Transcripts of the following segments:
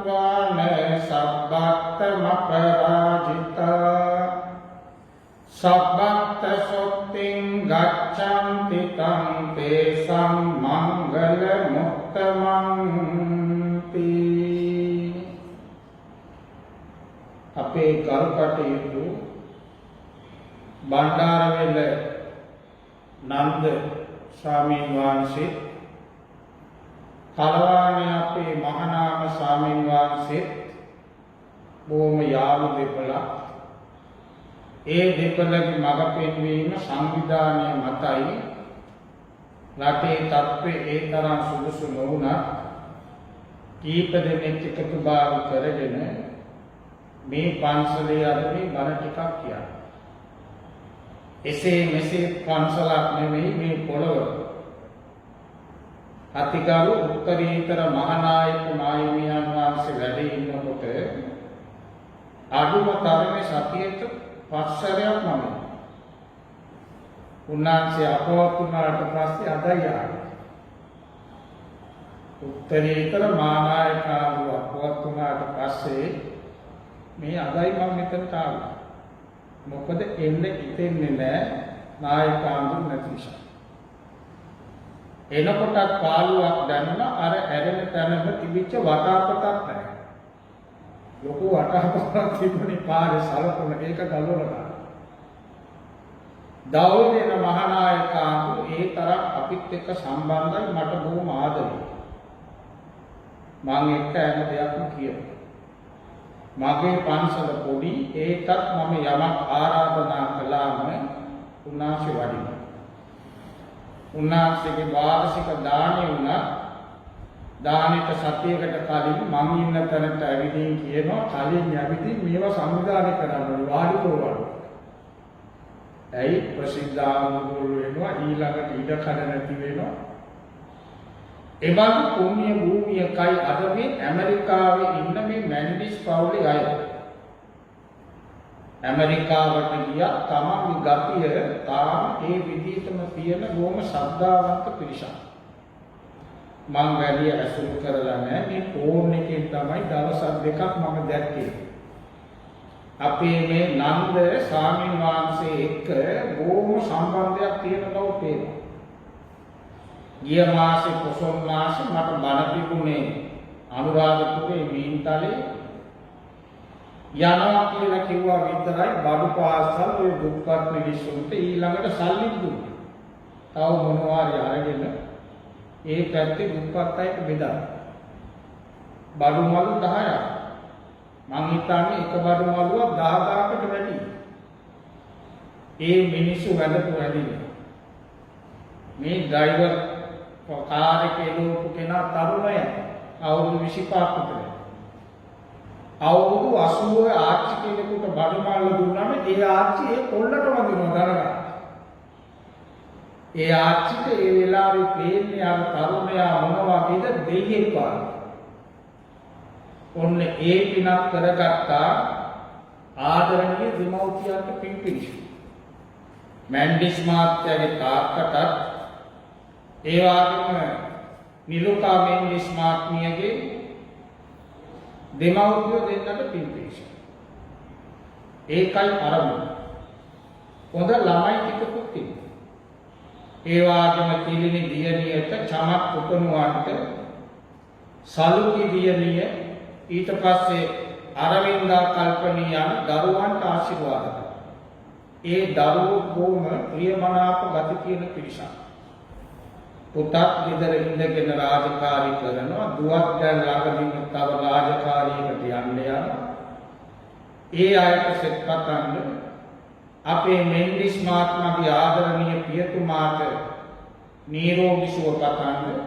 සත්වාන සබ්බත්තම පරාජිතා සබ්බත්ත සොත්තිං ගච්ඡන්ති තං තේසං මංගල මුත්තමන්ති. අපේ කල්පටයුතු බණ්ඩාරවෙල නන්ද ස්වාමීන් වහන්සේ, කලවානේ අපේ මහානාම ස්වාමීන් වහන්සේ බොහොම යාළු දෙපළක්. ඒ දෙපළගේ මඟ පෙන්වීම සංවිධානය මතයි රටේ තත්ත්වය ඒ තරම් සුදුසු නොවුණත් කීප දෙනෙක් එකතුභාව කරගෙන මේ පන්සලේ අරමේ බණ ටිකක් කියන්න. එසේ මෙසේ පන්සලක් නෙමෙයි මේ පොළොව. අතිගරු උත්තරීතර මහානායක මාහිමියන් වහන්සේ වැඩ ඉන්නකොට අඩුම තරමේ සතියට 5 සැරයක් මම උන්වහන්සේ අපවත් වුණාට පස්සේ අදයි ආවේ. උත්තරීතර මහානායක අපවත් වුණාට පස්සේ මේ අදයි මම මෙතනට ආවේ. මොකද එන්නේ හිතෙන්නේ නැහැ නායකාඳුන් නැති නිසා. එනකොටත් පාළුවක් දැනුණා. අර ඇරෙන තැනම තිබිච්ච වටාපතක් නැහැ. ලොකු වටාපතක් තිබුණේ පාරේ සලකුණ ඒක ගලවලා. දවල්ේන මහානායකාඳු ඒ තරම් අපිත් එක්ක සම්බන්ධයි. මට බොහොම ආදරෙයි. මම එක්ක හැම දෙයක්ම කියනවා. මගේ පන්සල පොඩි, ඒකත් මම යමක් ආරාධනා කළාම උන්වහන්සේ වඩිනවා. උන්වහන්සේගේ වාර්ෂික දාණය වුණා. දානෙට සතියකට කලින් මම ඉන්න තැනට ඇවිදින් කියනවා, කලින් ඇවිදින් මේවා සංවිධානය කරන්න වාඩි කරවන්න. ඇයි ප්‍රසිද්ධ ආමුදුල් වෙනවා, ඊළඟට ඉඩ කඩ නැති වෙනවා. එවන් පුණ්‍ය භූමියකයි අද මේ ඇමරිකාවේ ඉන්න මේ මැන්ඩිස් පවුලේ අය. ඇමරිකාවට ගියා තමන්ගේ ගතිය තාම ඒ විදිහටම තියෙන බොහොම ශ්‍රද්ධාවන්ත පිරිසක්. මම වැඩි ඇසුරු කරලා නැහැ. මේ ෆෝන් එකෙන් තමයි දවස් දෙකක් මම දැක්කේ. අපේ මේ නන්ද ස්වාමීන් වහන්සේ එක්ක බොහොම සම්බන්ධයක් තියෙන බව පේනවා. ගිය මාසේ පොසොන් මාසේ මට බණ තිබුණේ අනුරාධපුරේ මීන්තලේ යනවා කියලා කිව්වා විතරයි. බඩු පාසල් ඔය දුක්පත් මිනිස්සුන්ට ඊළඟට සල්ලි දුන්නා. තව මොනවාරි අරගෙන ඒ පැත්තේ දුක්පත් අයට බෙදා. බඩු මලු 10ක්. මං හිතන්නේ එක බඩු මලුවක් 10000කට වැඩි. ඒ මිනිස්සු වැඩට වැඩි. මේ ඩ්‍රයිවර් කාර් එකේ ලෝක කෙනා තරුණය අවුරුදු 25ක් විතර. අවුරුදු 80 ආච්චි කෙනෙකුට බඩු මල්ල දුන්නාම ඒ ආච්චි ඒ කොල්ලටම දුන්නා දරගන්න. ඒ ආච්චිට ඒ වෙලාවේ පේන්නේ අර තරුණයා මොන වගේද දෙයියෙක් වගේ. ඔන්න ඒ පිනක් කරගත්තා ආදරණීය දෙමව්පියන්ට පිංපිරිසු. මැන්ඩිස් මාත්‍යාගේ තාත්තටත් ඒ වගේම නිලුකා මැන්ඩිස් මාත්මියගේ දෙමව්පියෝ දෙන්නට පිංපිරිසු. ඒකයි අරමුණ. හොඳ ළමයි ටිකකුත් තිබුණා. ඒ වගේම තිලිනි දියණියට චමක් පුතණුවන්ට සලුකි දියණිය ඊට පස්සේ අරවින්දා කල්පනී යන දරුවන්ට ආශිර්වාද කළා. ඒ දරුවෝ බොහොම ප්‍රියමනාප ගති තියෙන පිරිසක්. පුතත් ගෙදර ඉඳගෙන රාජකාරී කරනවා, දුවක් දැන් ළඟදීම තව රාජකාරියකට යන්න යනවා. ඒ අයට සෙත්පතන්න අපේ මෙන්ඩිස් මහත්මයාගේ ආදරණීය පියතුමාට නිරෝගී සුව පතන්න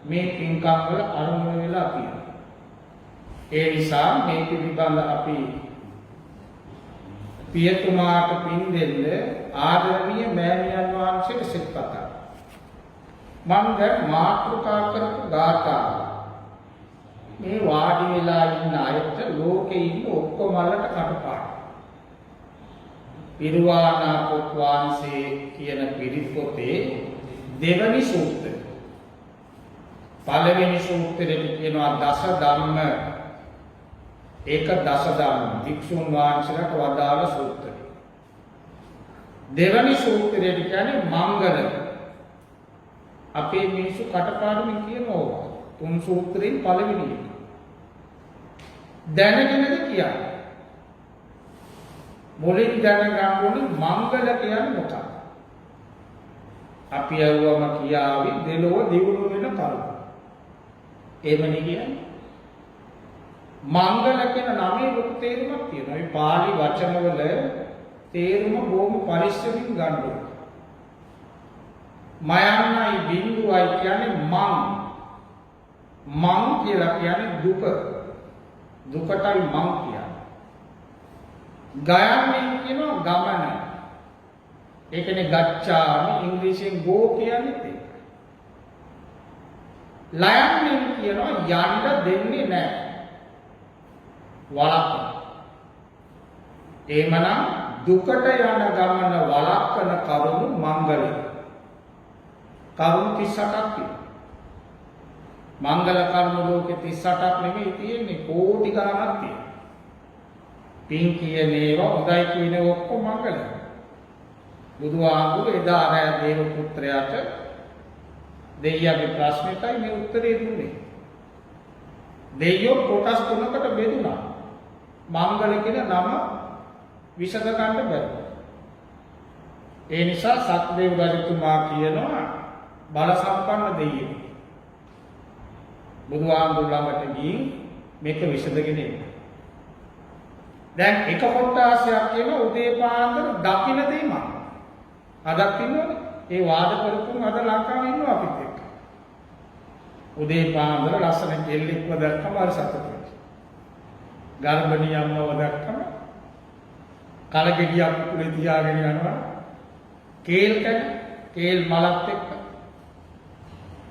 මේ පින්කම් වල අරමුණ වෙලා තියෙනවා. ඒ නිසා මේ පිළිබඳ අපි පියතුමාට පින් දෙන්න ආදරණීය මෑණියන් වහන්සේට සෙත්පතන්න. මම දැන් මාතෘකා කරපු ගාථා මේ වාඩි වෙලා ඉන්න අයට ලෝකේ ඉන්න ඔක්කොමලට කටපාඩම්. පිරුවානා පොත් වහන්සේ කියන පිරිත් පොතේ දෙවනි සූත්‍රය. පළවෙනි සූත්‍රයේ කියනවා දස ධම්ම ඒක දසදාන වික්ෂුන් වහන්සේලාට වදාළ සූත්‍රය. දෙවැනි සූත්‍රය කියන්නේ මංගල. අපේ මිනිස්සු කටපාඩමින් කියනවා තුන් සූත්‍රයෙන් පළවෙනි එක. දැනගෙනද කියන්නේ. මුලින් දැනගන්න ඕනේ මංගල කියන්නේ මොකක්ද? අපි යවුවම කියාවි දෙලොව දියුණු වෙන කරුණ. එහෙමනේ කියන්නේ. මංගල කියන නමේ ලොකු තේරුමක් තියෙනවා. මේ පාලි වචනවල තේරුම බොහොම පරිස්සමින් ගන්න ඕනේ. මයන්නයි බිඳුවයි කියන්නේ මං කියලා කියන්නේ දුක. දුකටයි මං කියන්නේ. ගයන්නේ කියනවා ගමන. ඒ කියන්නේ ගච්ඡාමි ඉංග්‍රීසියෙන් go කියන්නේ ඒක. ලයන්නේ කියනවා යන්න දෙන්නේ නැහැ. වළක්වන. එහෙමනම් දුකට යන ගමන වළක්වන කරුණු මංගල. කරුණු 38ක් තියෙනවා. මංගල කරුණු ලෝකේ 38ක් නෙමෙයි තියෙන්නේ කෝටි ගණනක් තියෙනවා. පින් කියන ඒවා හොඳයි කියන ඔක්කොම මංගල. බුදුහාමුදුරු එදා රැ දේව පුත්‍රයාට දෙයියගේ ප්‍රශ්නෙටයි මේ උත්තරේ දුන්නේ. දෙයියෝ කොටස් තුනකට බෙදුණා. මංගල කියන නම විසඳ ගන්න බැහැ. ඒ නිසා සක්දේව රජතුමා කියනවා බල සම්පන්න දෙයියෝ. බුදුහාමුදුරු ළඟට ගිහින් මේක විසඳගෙන එන්න. දැන් එක කොටසක් කියන උදේ පාන්දර දකින්න දෙීම. අදක් ඉන්නවනේ. ඒ වාද කරපුන් අද ලංකාවේ ඉන්නවා අපිත් එක්ක. උදේ පාන්දර ලස්සන කෙල්ලෙක්ව දැක්කම අර සතුටුයි. ගර්භණී අම්මව දැක්කම කලගෙඩියක් කුලේ තියාගෙන යනවා. කේල් මලත් එක්ක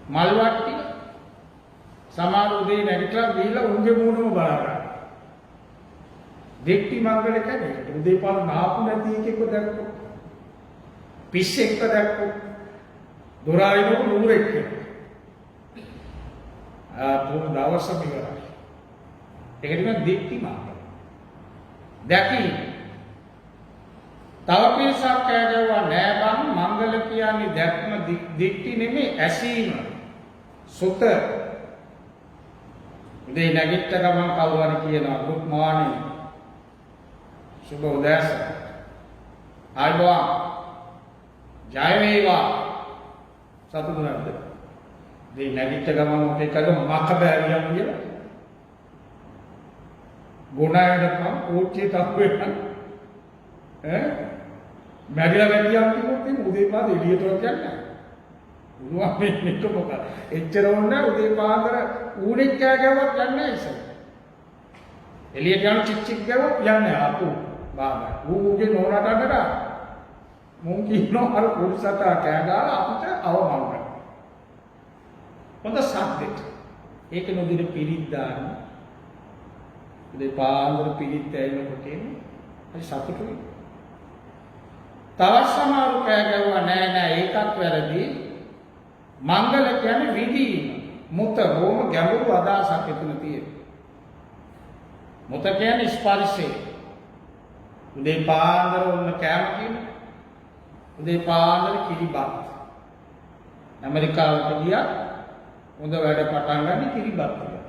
මල් වට්ටි සමහර උදේ නැගිටලා ගිහිල්ලා උන්ගේ මූණම බලනවා. දෙක්ටි මංගල කැදේ උදේ පාර නාපු නැති එකෙක්ව දැක්කොත් පිස්සෙක්ව දැක්කොත් දොරාරිනු නුරෙක් තුන් දවසම ඉවරයි. ඒකට කියන දෙක්ටි මංගල. දැකි තව පිරිසක් කෑගවුවා නෑ බං මංගල කියන්නේ දැක්ම දෙක්ටි නෙමෙයි ඇසීම. සුත උදේ නැගිට ගමන් කවුරු හරි කියනවා good morning සුබ උදෑසන ආයුබෝවන් ජය වේවා සතුටු නැද්ද? මේ නැගිට ගමන් මොකේකද මක බෑරියක් කියලා ගුණයටම කෝච්චියට අප්පෙන්න මැරිලා වැටියක් කිව්වොත් එimhe උදේ පාද එළියටවත් යන්නේ නැහැ. උනුවා මේක මොකද? එච්චර වුණා උදේ පාන්දර ඌණෙක් කෑ ගැව්වත් යන්නේ නැහැ ඉතින්. එළියට යන චික් ගැව්වත් යන්නේ නැහැ අපු බාබා. ඌගේ නෝනාට අඬලා මුන් කියනවා අර පොලිසට කෑ ගාලා අපිට අවමන් කරනවා. හොඳ සද්දෙට. ඒක නොදින පිරිත් දාන්න. උදේ පාන්දර පිරිත් ඇවිල්නකොට එන්නේ හරි සතුටුයි. තවත් සමහරු කෑ ගැව්වා නෑ ඒකත් වැරදි. මංගල කියන්නේ විදීම. මුත රෝම ගැඹුරු අදහසක් එතන තියෙනවා. මුත කියන්නේ ස්පර්ශය. උදේ පාන්දර ඔන්න කෑම කියන. උදේ පාන්දර කිරිබත්. ඇමරිකාවට ගියා හොඳ වැඩ පටන් ගන්න කිරිබත් කියලා.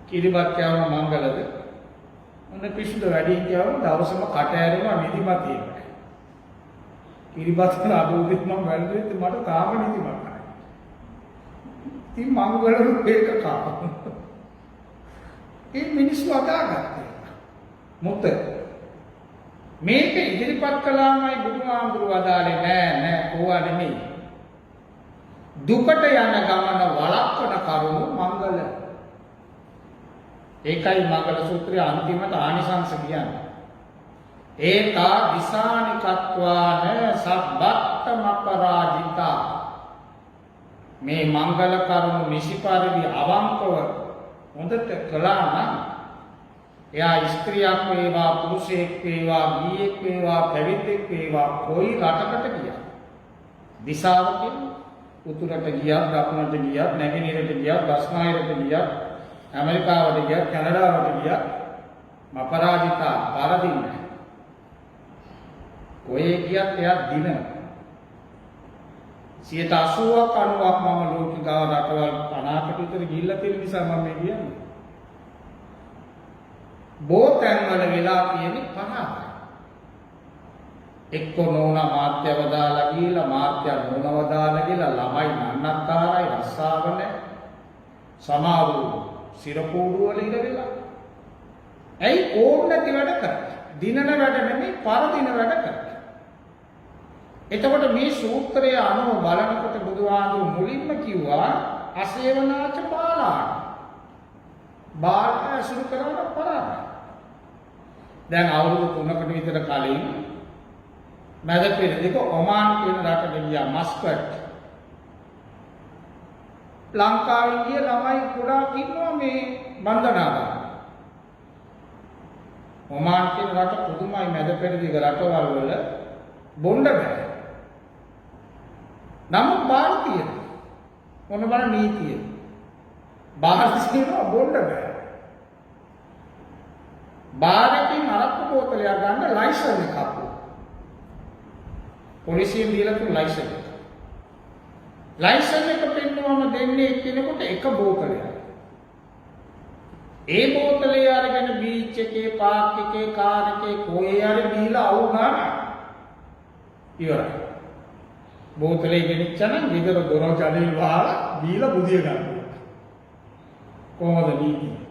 කිරිබත් කෑම මංගලද? ඔන්න පිස්සුද වැඩි කියවම දවසම කට ඇරෙනවා නිදිමත තියෙනවා. කිරිබත් කරන අදෝදෙත් මම වැළඳෙත් මට තාම නිදිමත නැහැ. ඉතින් මංගලරු ඒක කාපා. ඒ මිනිස්සු අදාගත්තා. මුත මේක ඉදිරිපත් කළාමයි බුදුහාමුදුරු වදාලේ නෑ ඕවා නෙමෙයි. දුකට යන ගමන වළක්වන කරුණු මංගල. ඒකයි මංගල සූත්‍රයේ අන්තිමට ආනිසංස කියන්නේ. ඒකා දිසානිකත්වාන සබ්බත්තම පරාජිතා. මේ මංගල කරුණු නිසිපරිදි අවංකව හොඳට කළා නම් එයා ස්ත්‍රියක් වේවා පුරුෂයෙක් වේවා ගියෙක් වේවා පැවිද්දෙක් වේවා කොයි රටකට ගියා දිසාවකින් උතුරට ගියත් දකුණට ගියත් නැගෙනහිරට ගියත් දක්ෂිණායනට ගියත් ඇමරිකාවට ගියත් කැනඩාවට ගියත් අපරාජිතා පරදින්නේ. ඔය කියත් එයා දිනනවා. 80ක් 90ක් මම ලෝක ගාව රටවල් 50කට විතර ගිහිල්ලා තියෙන නිසා මම මේ කියන්නේ. බෝතැන් වල වෙලා තියෙන්නේ පරාදයි. එක්ක නෝනා මාත්‍යව දාලා ගිහිල්ලා මාත්‍ය නෝනව දාලා ගිහිල්ලා ළමයි නන්නත්තරයි රස්සාව නැහැ. සමාරු සිරපෝඩු වල ඉඳ වෙලා. ඇයි ඕන නැති වැඩ කරන්නේ? දිනන වැඩ නෙමෙයි පරදින වැඩ කරන්නේ. එතකොට මේ සූත්‍රය අනුව බලනකොට බුදුහාමුදුරු මුලින්ම කිව්වා අසේවනාච බාලාණ. බාල ඇසුරු කරනකොට පරාදයි. දැන් අවුරුදු 3කට විතර කලින් මැද පෙරදිග ඔමාන් කියන රටට ගියා මස්කට්. ලංකාවෙන් ගිය ළමයි කුඩා කින්නවා මේ බන්ධනාගාර. ඔමාන් කියන රට පුදුමයි මැද පෙරදිග රටවල් වල බොණ්ඩ බෑ. නමුත් ಭಾರತೀය මොන බල නීතිය ಭಾರತೀයව බොණ්ඩ බෑ. බාරකින් අරක්කු බෝතලයක් ගන්න ලයිසන් එකක් අපු. පොලිසියෙන් දීලා තුන් ලයිසන් එක. ලයිසන් එක පෙන්නුවම දෙන්නේ කෙනෙකුට එක බෝතලයක්. ඒ බෝතලේ අරගෙන බීච් එකේ පාක් එකේ කාර් එකේ කොහේ හරි බීලා අවුනා ඉවරයි. බෝතලේ ගෙනිච්චනම් විතර දොර ජනෙල් වහලා බීලා බුදිය ගන්නවා. කොහොමද නීතිය?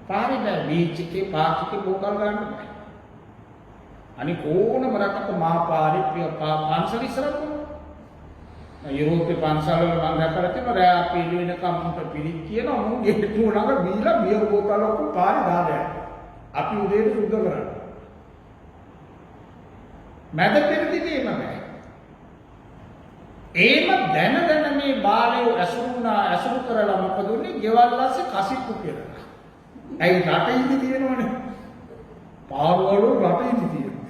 පාරේ බෑ බීච් එකේ පාක් එකේ බෝතල් ගන්න බෑ. අනික ඕනම රටක මා පාරේ පන්සල ඉස්සරහ යුරෝපේ පන්සල් වල මම දැකලා තියෙනවා රෑ අපි එළිවෙනකම් මුන්ට පිළික් කියනවා මුන් ගෙට්ටුව ළඟ බීලා බියර් බෝතල් ඔක්කොම පාරේ දාලා යනවා. අපි උදේට සුද්ධ කරන්නේ. මැද පෙරදිගේම බෑ. ඒම දැන මේ බාලයෝ ඇසුරු කරලා මොකද උනේ? ගෙවල් ඇස්සේ කසිප්පු කියලා. ඇයි රටේ ඉඳි තියෙනවනේ. පාරවල රටේ ඉඳි තියෙනවා.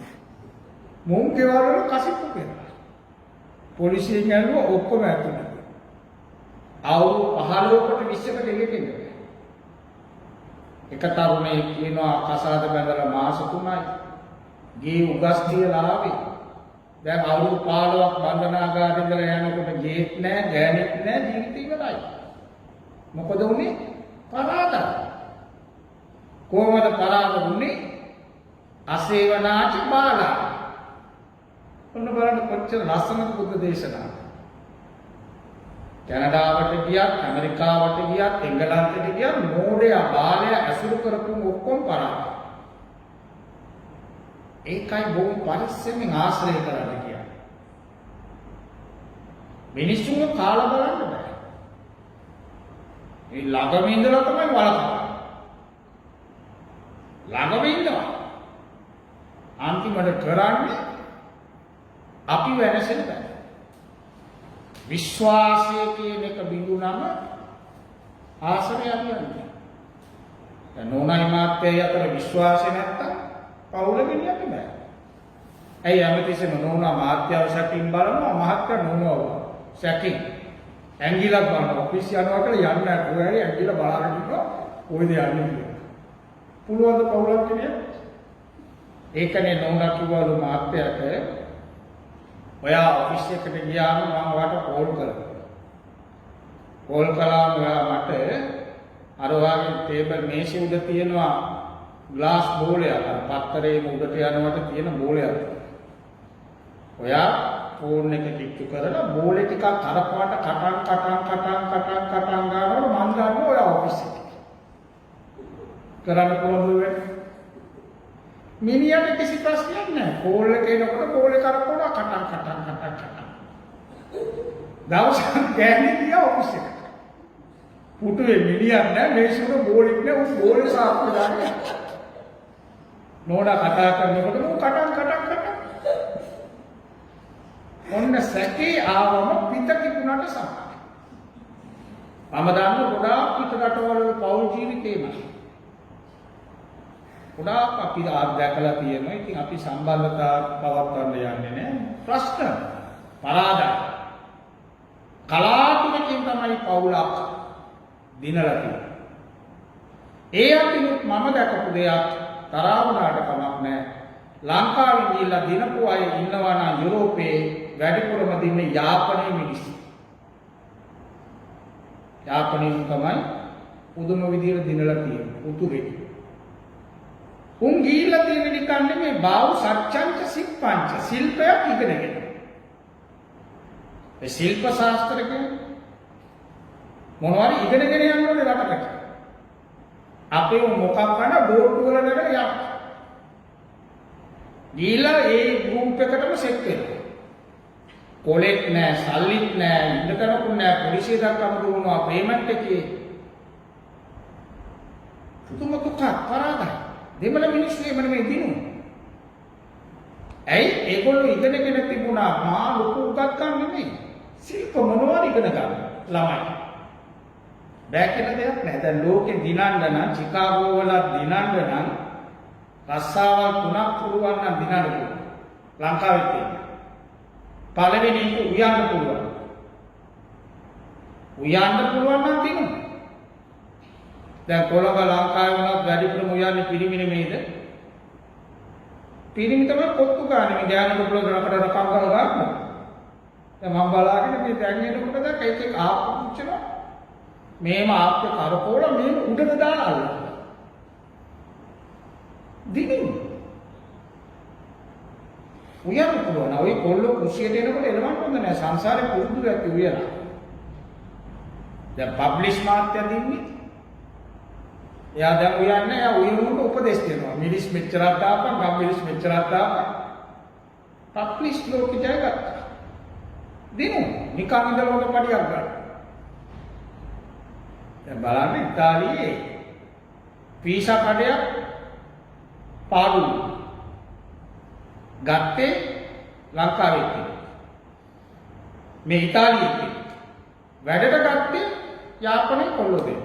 මොන් ගෙවල් වල කසිප්පු කියලා. පොලිසියෙන් යනවා ඔක්කොම ඇතුළට. අවුරුදු 15කට 20කට එළියට එන්න. එක තරුණයෙක් කියනවා කසාද බැඳලා මාස 3යි. ගේ උගස් තියලා ආවේ. දැන් අවුරුදු 15ක් බන්ධනාගාරේ ඉඳලා යනකොට ගේත් නැහැ, ගෑණිත් නැහැ, ජීවිතය ඉවරයි. මොකද උනේ? පරාදයි. කොහොමද පරාද වුනේ? අසේවනාච බාලා. ඔන්න බලන්න කොච්චර ලස්සනද බුද්ධ දේශනාව. කැනඩාවට ගියත්, ඇමරිකාවට ගියත්, එංගලන්තයට ගියත් මෝඩයා බාලයා ඇසුරු කරපු ඔක්කොම පරාදයි. ඒකයි බොහොම පරිස්සමෙන් ආශ්‍රය කරන්න කියන්නේ. මිනිස්සුන්ව කාලා බලන්න බෑ. ඒ ළඟම ඉඳලා තමයි වළකන්නේ. ළඟම ඉන්නවා. අන්තිමට කරන්නේ අපි වෙනසෙන්න බෑ. විශ්වාසය කියන එක බිඳුනම ආශ්‍රය අරියන්නේ. දැන් නෝනායි මාත්‍යයි අතර විශ්වාසය නැත්තම් පවුල ගෙනියන්න බෑ. ඇයි හැමතිස්සෙම නෝනා මාත්‍යව සැකින් බලනවා මහත්ය නෝනව සැකින්. ඇංගිලක් බලනවා ඔෆිස් යනවා කියලා යන්න කොහේ ඇංගිල බලාගෙන ඉන්නවා කොයිද යන්නේ කියලා. පුළුවන් ද පවුලක් ගෙනියන්න? ඒකනේ නෝනා කිව්වලු මාත්‍යට ඔයා ඔෆිස් එකට ගියාම මම ඔයාට කෝල් කරනවා. කෝල් කළාම ඔයා මට අර ඔයාගේ ටේබල් මේසෙ උඩ තියෙනවා ග්ලාස් බෝලයක් පත්තරේ උඩට යනවට තියෙන බෝලයක්. ඔයා ෆෝන් එක ටික්ටු කරලා බෝලේ ටිකක් කරපාට කටන් ගන්නකොට මම ගන්නවා ඔයා ඔෆිස් එකට. කරන්න පුළුවන් වෙන්නේ. මිනිහට කිසි ප්‍රශ්නයක් නැහැ. කෝල් එක එනකොට බෝලේ කරපුවා කටන්. දවසක් ගෑණි ගියා ඔෆිස් එකට. පුටුවේ මිනිහක් නැහැ මේසුර බෝලෙක් නැහැ උන් බෝලේ සාප්පු දාන්නේ. නෝනා කතා කරනකොට මම කටන්. ඔන්න සැකේ ආවම පිට කිපුණාට සමහරයි. මම දන්න ගොඩාක් පිට රටවල පෞල් ජීවිතේමයි. ගොඩාක් අපි දැකලා තියෙනවා. ඉතින් අපි සම්බන්ධතාවක් පවත්වන්න යන්නේ නැහැ. ප්‍රශ්න පරාදයි. කලාතුරකින් තමයි පෞලක් දිනලා තියෙන්නේ. ඒ අතිනුත් මම දැකපු දෙයක් තරහ වුණාට කමක් නැහැ. ලංකාවේ ගිහිල්ලා දිනපු අය ඉන්නවා නම් යුරෝපේ වැඩිපුරම දින්නේ යාපනයේ මිනිස්සු. යාපනයේ තමයි පුදුම විදියට දිනලා තියෙන්නේ උතුරේ. උන් ගිහිල්ලා තියෙන්නේ නිකන් නෙමෙයි බාහුව සත්‍යංච සිප්පංච ශිල්පයක් ඉගෙනගෙන. ඒ ශිල්ප ශාස්ත්‍ර කියන්නේ මොනවාරි ඉගෙනගෙන යන්න ඕනේ රටකට. අපේ මොකක් කරන බෝඩ් වල නැගලා යන්න. ගිහිල්ලා ඒ ගෲප් එකටම සෙට් වෙනවා. කොලෙත් නෑ, සල්ලිත් නෑ, ඉන්න කරකුත් නෑ, පොලිසිය දක්වම දුවනවා පේමන්ට් එකේ. පුදුම දුක පරාදයි. දෙමළ මිනිස්සු එහෙම නෙමෙයි දිනුනේ. ඇයි? ඒගොල්ලෝ ඉගෙනගෙන තිබුණා මා ලොකු උගත්කම් නෙමෙයි. ශිල්ප මොනවද ඉගෙන ගන්න ළමයි. බෑ කියලා දෙයක් නෑ. දැන් ලෝකෙ දිනන්න නම් චිකාගෝ වල දිනන්න නම් රස්සාවල් 3ක් පුරුවන් නම් දිනන්න පුළුවන්. ලංකාවෙත් තියෙනවා. පළවෙනි එක උයන්න පුළුවන්. උයන්න පුළුවන් නම් දිනුනේ. දැන් කොළඹ ලංකාවේ වුණත් වැඩිපුරම උයන්නේ පිරිමි නෙමෙයිද? පිරිමි තමයි කොත්තු ගන්න මේ ගෑනුට පුළුවන් රකට රකම් කරලා ගන්න. දැන් මම බලාගෙන මේ දැන් එනකොට දැන් ඒක ආප්පු පුච්චනවා. මේම ආප්පේ කරකෝල මේම උඩට දාලා අල්ලනවා. දිනින් උයන්න පුළුවන්. ඔය කොල්ලෝ කුසියට එනකොට එලවන්න හොඳ නෑ. සංසාරේ පුරුදු ඇති උයලා. දැන් පබ්ලිෂ් මාත්‍ය දින්නේ එයා දැන් උයන්නේ එයා උයනුට උපදෙස් දෙනවා. මිනිස් මෙච්චරක් දාපන්, ගම් මිනිස් මෙච්චරක් දාපන්. පබ්ලිෂ් ලෝකෙ ජයගත්තා. දිනු නිකන් ඉඳලා ඔක පඩියක් ගන්න. දැන් බලන්න ඉතාලියේ පීසා කඩයක් පාඩු ගත්තේ ලංකාවේ තියෙන. මේ ඉතාලියේ වැඩට ගත්තේ යාපනයේ කොල්ලෝ දෙන්න.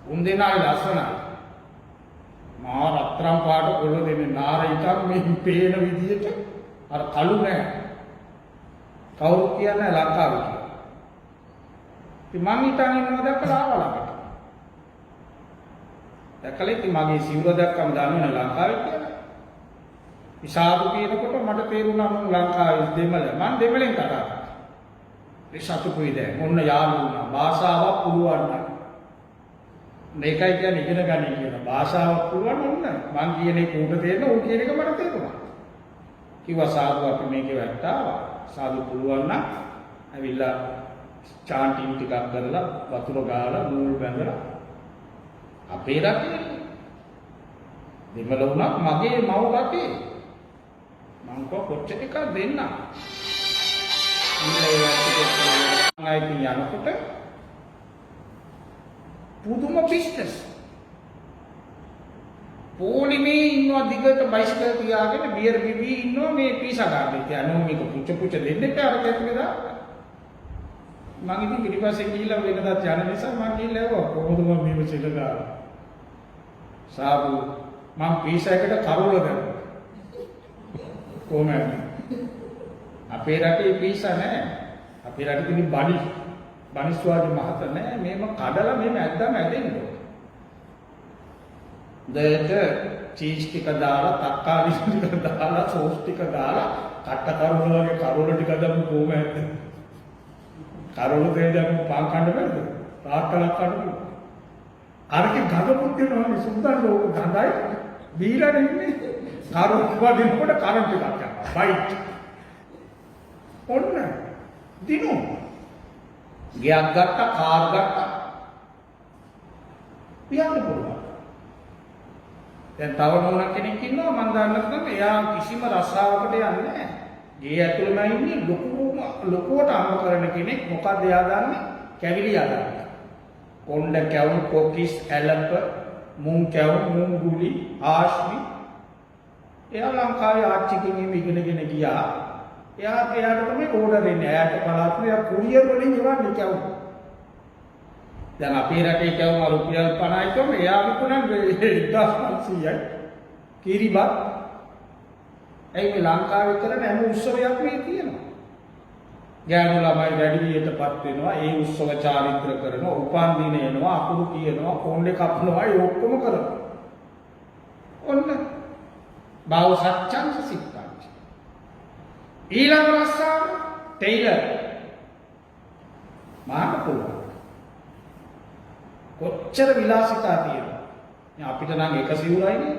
උන් දෙනාගේ ලස්සනයි. මා රත්තරන් පාට කොල්ලෝ දෙන්නේ නාර ඉතක් මේ පේන විදියට අර කළු නෑ. කවුරු කියන්නේ ලංකාවේ කියලා. ඉතින් මං හිතන් ඉන්නවා දැක්කලා ආවා ළඟට. දැක්කලා ඉතින් මගේ සිවුර දැක්කම දන්නවනේ ලංකාවේ කියලා. ඉසාදු කියනකොට මට තේරුණා මම ලංකාවේ දෙමළ. මං දෙමළෙන් කතා කරා. ඒ සතුටුයි දැන්. මොන්න යාළු වුණා. භාෂාවක් පුළුවන් නම්. මේකයි කියන්නේ ඉගෙන ගන්න කියන භාෂාවක් පුළුවන් ඕන. මං කියන එක උඩ තේරෙන උන් කියන එක මට තේරුණා. කිව්වා සාදු අපි මේකේ වැට්ටාවා. සාදු පුළුවන් නම් ඇවිල්ලා චාන්ටින් ටිකක් කරලා වතුර ගාලා නූල් බැඳලා අපේ රටේ දෙමළ වුණත් මගේ මව් රටේ මං කොච්චර ටිකක් දෙන්න. ඉතින් යනකොට පුදුම බිස්නස්. පොලිමේ ඉන්නවා දිගට බයිසිකල් තියාගෙන බියර් බිබී ඉන්නවා මේ පීසා ගන්න. ඉතින් අනෝ මේක පුච්ච දෙන්න එපා අර කැතුනේ දා. මං ඉතින් පිටිපස්සේ ගිහිල්ලා වෙනදාත් යන නිසා මං ගිහිල්ලා ආවා කොහොමද මම මේව සිලගා. සාබු මං පීසායකට කරවල දැම්මා. කොහොමද? අපේ රටේ පීසා නැහැ. අපේ රටේ තියෙන බනිස්වාද මහත නැහැ. මේම කඩලා මේම ඇද්දම ඇදෙන්න. දෙයට චීස් ටික දාලා තක්කාලි ටික දාලා සෝස් ටික දාලා කට්ට කරවල වගේ කරවල ටික දාමු කොහොමද? කරවල දෙය දාමු පාන් කන්න බැරිද? තාත්තලා කන්න. අරකේ ගඟපුත් වෙනවා සුන්දර ලෝක ගඳයි බීලා ඉන්නේ. කරවල වදිනකොට කරන්ට් එකක් යනවා. බයිට්. ඔන්න දිනු ගියක් ගත්තා කාර් ගත්තා පියන්න පුළුවන්. දැන් තව නෝනක් කෙනෙක් ඉන්නවා මම දන්නත් එයා කිසිම රස්සාවකට යන්නේ නැහැ. ගේ ඇතුළේම ඉන්නේ ලොකුවට අම්ම කරන කෙනෙක්. මොකද එයා දන්නේ කැවිලි යනවා. කොණ්ඩ කැවුම් කොකිස් ඇලප මුං කැවුම් මුං ගුලි ආශ්මි එයා ලංකාවේ ආච්චිකින් ඉගෙනගෙන ගියා. එයාට තමයි ඕඩර් දෙන්නේ. එයාට පලාතුන එයා කුරියර් වලින් එවන්නේ කැවුම්. දැන් අපේ රටේ කැවුම් රුපියල් 50යි කම එයා විකුණන්නේ 1500යි. කිරිබත්. ඒ ලංකාවේ කරන හැම උත්සවයක් මේ තියෙනවා. ගෑනු ළමයි වැඩිවියටපත් වෙනවා, ඒ උත්සව චාරිත්‍ර කරනවා, උපන් දින එනවා, අකුරු කියනවා, කොණ්ඩේ කපනවා, ඒ ඔක්කොම කරනවා. ඔන්න බාව සත්‍යංශ සික්ඛාංශ. ඊළඟ රස්සාව ටෙයිලර් මාන්න පුළුවන්. කොච්චර විලාසිතා තියෙනවා. අපිට නම් එක සිවුරයිනේ.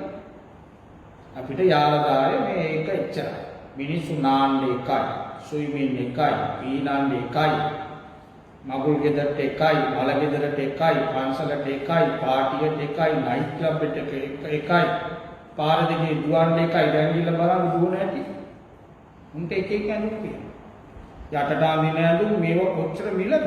අපිට යාලදාය මේ එක එච්චරයි. මිනිස්සු නාන්නේ එකයි, සුයිමින් එකයි, පීනන්නේ එකයි, මගුල් ගෙදරට එකයි, මල ගෙදරට එකයි, පන්සලට එකයි, පාටියට එකයි, නයිට් ක්ලබ් එකට එකයි, පාර දිගේ දුවන්නේ එකයි. දැන් ගිහලා බලන්න දුවන හැටි. උන්ට එක එක ඇඳුම් තියෙනවා. යටට අඳින ඇඳුම් මේව කොච්චර මිලද?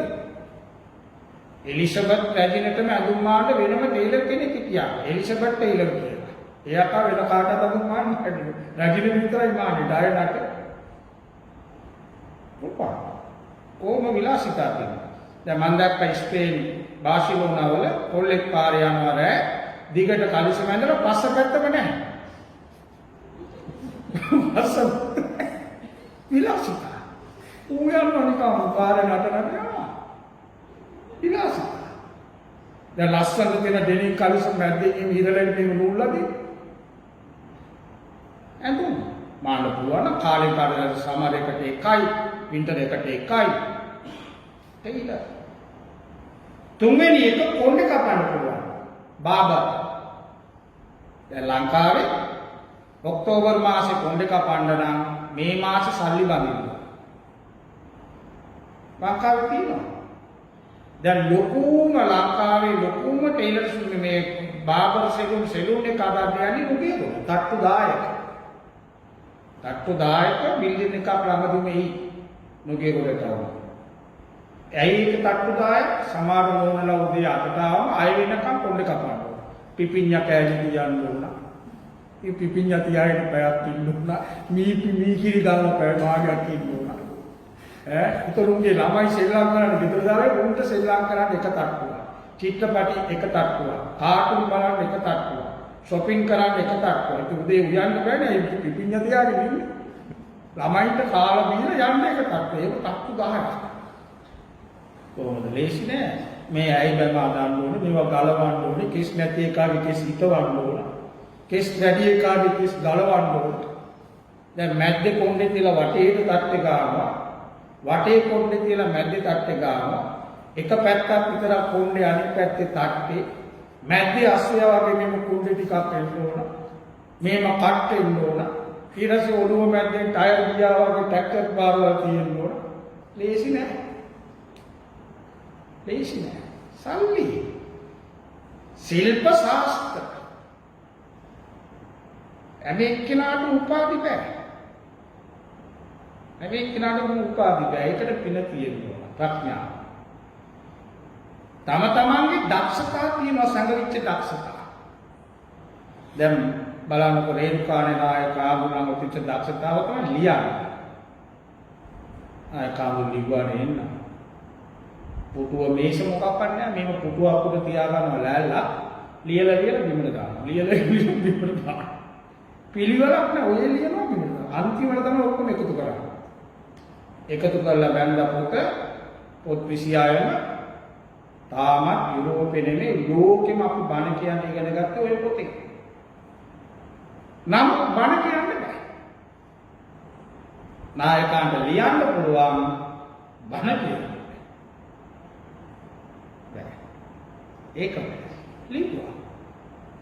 එලිසබෙත් රැජිනටම ඇඳුම් මාන්න වෙනම ටේලර් කෙනෙක් හිටියා. එලිසබෙත් ටේලර් කියලා. එයාට වෙන කාටවත් අඳුම් මාන්න බැහැ. රැජින විතරයි මාන්නේ ඩයනට. උපා. කොහොම විලාසිතා තියෙනවා. දැන් මම දැක්ක ස්පේන් බාසිලෝනා වල කොල්ලෙක් පාරේ යනවා රෑ දිගට කලිසම ඇඳලා පස්ස පැත්තම නැහැ. පස්ස විලාසිතා. ඌ යනවා නිකන් පාරේ නටන යනවා. විලාසිතා. දැන් ලස්සන තියෙන දෙනින් කලිසම මැද්දේ ඉරලෙන් මේ නූල්ලාදී ඇඳුම් මාන්න පුළුවන් කාලේ කාලේ සමහර එකට එකයි, වින්ටර් එකට එකයි. ටෙයිලර්. තුන්වෙනි එක කොණ්ඩේ කපන්න පුළුවන්. බාබර්. දැන් ලංකාවේ ඔක්තෝබර් මාසේ කොණ්ඩේ කපන්න නම් මේ මාසේ සල්ලි බඳින්න. ලංකාවේ තියෙනවා. දැන් ලංකාවේ ලොකුම ටෙයිලර්ස් මේ බාබර් සෙලූන් එක අදාට යන්නේ නුගේගොඩ. තට්ටු 10ක. තට්ටු 10ක බිල්ඩින් එකක් ළඟදීම එයි නුගේගොඩට ආවා. ඇයි ඒක තට්ටු 10ක් සමහර නෝනලා උදේ 8ට ආවම අය වෙනකම් කොණ්ඩේ කපන්න ඕන. පිපිඤ්ඤා කෑලි තියන්න ඕන. මේ පිපිඤ්ඤා තියාගෙන පැයක් ඉන්න ඕන. මී කිරි ගාන පැය භාගයක් ඉන්න ඕන. උතුරුන්ගේ ළමයි ශ්‍රී ලංකාවේ ගෙදර දාලා උන්ට ශ්‍රී ලංකාවට එක තට්ටුවක්. චිත්‍රපටි එක තට්ටුවක්. කාටුන් බලන්න එක තට්ටුවක්. shopping කරන්න එක තට්ටුවක්. ඒක උදේ උයන්න බෑනේ. ඒ පිපිඤ්ඤා තියාගෙන ඉන්නේ. ළමයින්ට කාලා බීලා යන්න එක තට්ටුව. ඒක තට්ටු 10ක්. කොහොමද ලේසි නෑ. මේ ඇයි බෑම අදන්න ඕනේ. මේවා ගලවන්න ඕනේ. කිස් නැති එකාගේ කිස් හිටවන්න ඕන. කිස් වැඩි එකාගේ කිස් ගලවන්න ඕන. දැන් මැද්දේ කොණ්ඩේ තියලා වටේට තට්ටේ ගන්නවා. වටේ කොණ්ඩේ තියලා මැද්දේ තට්ටේ ගන්නවා. එක පැත්තක් විතරක් කොණ්ඩේ අනිත් පැත්තේ තට්ටේ. මැද්දේ අස්සය වගේ මෙම කොණ්ඩේ ටිකක් එන්න ඕන. මේම කට් වෙන්න ඕන. ඊට පස්සේ ඔළුව මැද්දෙන් ටයර් ගියා වගේ ට්‍රැක්ටර් බාරවල් තියෙන්න ඕන. ලේසි නෑ. ලේසි නෑ. සල්ලි. ශිල්ප ශාස්ත්‍ර. හැබැයි එක්කෙනාට උපාධි බෑ. හැබැයි එක්කෙනාට උපාධි බෑ. ඒකට පින තියෙනවා. ප්‍රඥාව. තම තමන්ගේ දක්ෂතා තියෙනවා සංගවිච්ච දක්ෂතා. දැන් බලන්නකො රේරුකානේ නායක ආගුණන් ඔතිච්ච දක්ෂතාව තමයි ලියන්නේ. ආයකාගුණ ලිව්වනේ එන්න. පුටුව මේස මොකක්වත් නෑ. මේක පුටුවක් උඩ තියා ගන්නවා ලෑල්ලා. ලියලා බිමට දානවා. ලියලා බිමට දානවා. පිළිවෙලක් නෑ. ඔය ලියනවා බිමට දානවා. අන්තිමට තමයි ඔක්කොම එකතු කරන්නේ. එකතු කරලා බැලලා පොත් 26ම තාමත් යුරෝපේ නෙමෙයි ලෝකෙම අපි බණ කියන්නේ ඉගෙන ගත්තේ ඔය පොතේ. නම් බණ කියන්න බෑ. නායකයන්ට ලියන්න පුළුවන් බණ කියන්න බෑ. ඒක ලියුවා.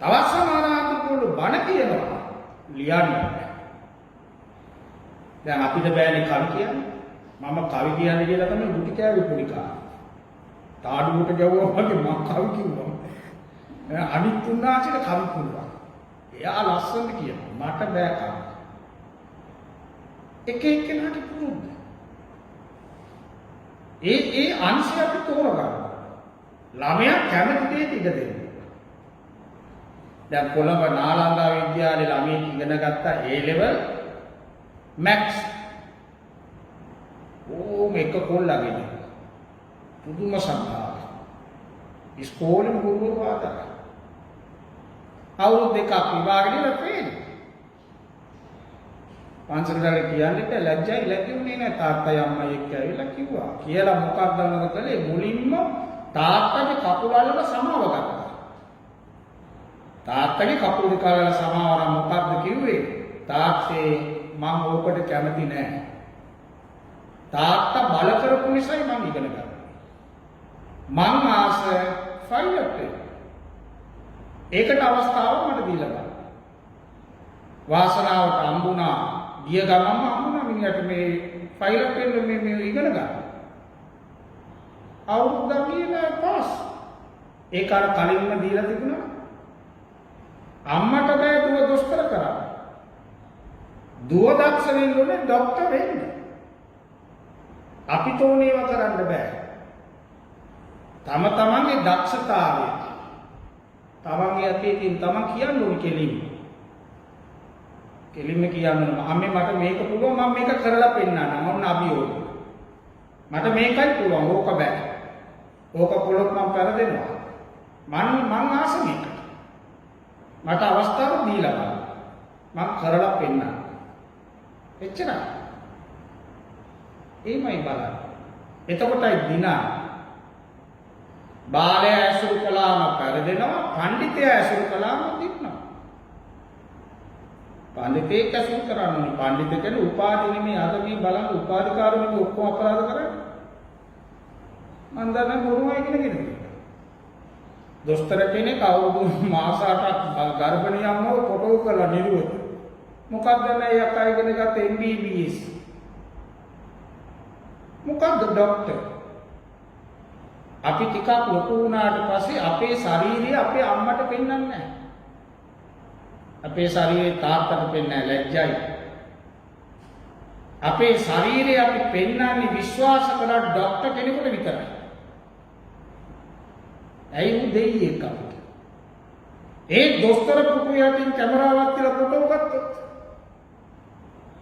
තවත් සමානාත්මකවල බණ කියනවා ලියන්න බෑ. දැන් අපිට බෑනේ කවි කියන්න. මම කවි කියන්නේ කියලා තමයි දුටි කෑවේ පොඩි කාලේ. තාඩුවට ගැවුවා වගේ මම කවි කිව්වා. අනිත් තුන්නාචිට කවි කිව්වා. එයා ලස්සනට කියනවා. මට බෑ කවි. එක එක්කෙනාට පුරුද්ද. ඒ අංශය අපි තෝරගන්න. ළමයා කැමති දෙයට ඉඩ දෙන්න. දැන් කොළඹ නාලන්දා විද්‍යාලයේ ළමයි ඉගෙන ගත්ත A level maths. මේක කොල්ලගෙන පුදුම සම්මාන. ඉස්කෝලේ ගුරුවරු ආදරයි. අවුරුදු දෙකක් විභාගෙ ඉවර ෆේල්. පන්සලට කියන්නේ ලැජ්ජයි ලැජ්ජුනේ නැහැ තාත්තයි අම්මයි එක්ක ඇවිල්ලා කිව්වා. කියලා මොකක්ද නේද කළේ මුලින්ම තාත්තගේ කකුල අල්ලලා සමාව ගත්තා. තාත්තගේ කකුල් දෙක අල්ලලා සමාව අරන් මොකක්ද කිව්වේ? තාත්තේ මම ඕකට කැමති නැහැ. තාත්තා බල කරපු නිසායි මම ඉගෙන ගත්තා. මං ආස ෆයිලට් එක. ඒකට අවස්ථාවක් මට දීලා ගන්න. වාසනාවට හම්බුණා. ගිය ගමන්ම හම්බුණා මිනිහට මේ ෆයිලට් එක මේ ඉගෙන ගන්න. අවුරුද්දක් ගියේ පාස්. ඒක අර කලින්ම දීලා තිබුණා. අම්මට බෑ දුව දොස්තර කරා. දුව දක්ෂ වෙන්න ඕනේ ડોක්ටර් වෙන්න. අපිට ඕනේව කරන්න බෑ. තම තමන්ගේ දක්ෂතාවය තමන්ගේ අතීතයෙන් තමන් කියන්න ඕනේ කෙලින්ම. කෙලින්ම කියන්න ඕනේ අම්මේ මට මේක පුළුවන් මම මේක කරලා පෙන්නන්න මම අභියෝග. මට මේකයි පුළුවන් ඕක බෑ. ඕක කළොත් මම පෙරදෙනවා. මං ආස මේක. මට අවස්ථාවක් දීලා බලන්න. මම කරලා පෙන්නන්න. එච්චරයි. ඒමයි බලන්න. එතකොටයි දිනා බාලය ඇසුරු කළාම පෙරදෙනවා පඬිතය ඇසුරු කළාම දිනනවා. පඬිතෙක් ඇසුරු කරන්නේ පඬිත කියන්නේ උපාධි නෙමෙයි අද මේ බලන්න උපාධිකාරවලු ඔක්කොම අපරාධ කරන්නේ. මන් දන්න මොනවයි කියන කෙනෙක්. දොස්තර කෙනෙක් අවුරුදු මාස 8ක් ගර්භණී අම්මව ෆොටෝ කරලා නිරුවත. මොකක්ද නැයි අකා ඉගෙන ගත්ත MBBS. මොකක්ද ડોක්ටර්. අපි ටිකක් ලොකු වුණාට පස්සේ අපේ ශරීරය අපේ අම්මට පෙන්වන්නේ නැහැ. අපේ ශරීරය තාත්තට පෙන්වන්නේ ලැජ්ජයි. අපේ ශරීරය අපි පෙන්වන්නේ විශ්වාස කරලා ડોක්ටර් කෙනෙකුට විතරයි. ඇයි උ දෙයියෙක් අපිට. ඒ දොස්තර පුතු යටින් කැමරාවක් තියලා ෆොටෝ ගත්තොත්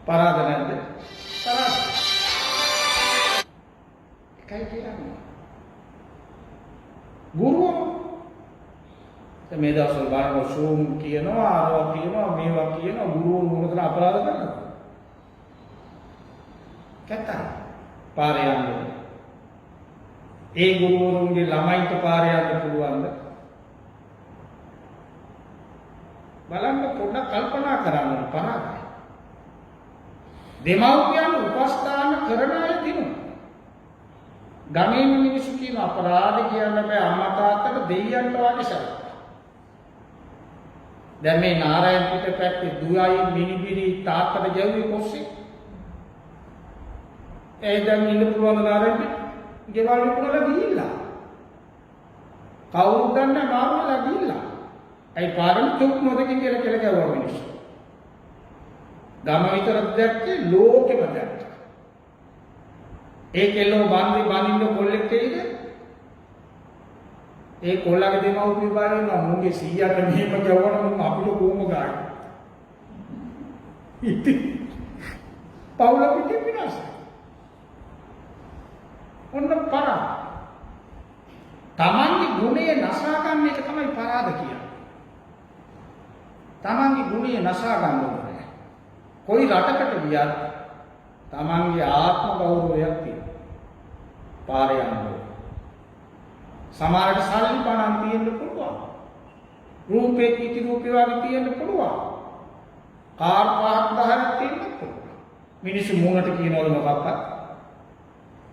පරාද නැද්ද? පරාද. එකයි කියන්නේ. ගුරුවරු මේ දවස්වල බලන සූම් කියනවා අරවා කියනවා මේවා කියනවා ගුරුවරු මොනතර අපරාධ කරනවා. කැතා පාරේ යන්නේ. ඒ ගුරුවරුන්ගේ ළමයින්ට පාරේ යන්න පුළුවන්ද? බලන්න පොඩ්ඩක් කල්පනා කරන්න පරාදයි. දෙමව්පියන් උපස්ථාන කරන අය දිනුවා. ගමේ මිනිස්සු කියන අපරාධ කියන්න බෑ අම්මා තාත්තට දෙයියන්ට වගේ සලකනවා. දැන් මේ නාරයන් පිටපැත්තේ දුවයි මිනිබිරි තාත්තට ජෙව්වේ කොස්සේ. ඒ දැන් ඉන්න පුළුවන් නාරයන් ගෙවල් විකුණලා ගිහිල්ලා. කවුරුත් දන්නේ මාරුවලා ගිහිල්ලා. ඒ පාරෙන් තුක් නොදකින් කියලා ගැවුවා මිනිස්සු. ගම විතරක් දැක්කේ ලෝකෙම දැක්කා. ඒ කෙල්ලෝ බඳින්න කොල්ලෙක් එයිද? ඒ කොල්ලගේ දෙමව්පිය බාරෙන්නවා මුගේ 100ට මෙහෙම ගැවුවනම් අපිට කොහොම ගායි? ඉතින් පවුල පිටින් විනාශයි. ඔන්න පරාද. තමන්ගේ ගුණය නසා ගන්න එක තමයි පරාද කියන්නේ. තමන්ගේ ගුණය නසා ගන්න ඕනේ. කොයි රටකට ගියත් තමන්ගේ ආත්ම ගෞරවයක් තියෙනවා. පාරේ යනවා. සමහරට සල්ලි පණන් තියෙන්න පුළුවන්. රූපේ කීටි රූපේ වගේ තියෙන්න පුළුවන්. කාර් පහක් 10ක් තියෙන්න පුළුවන්. මිනිස්සු මූණට කියනවලු මොකක්ද?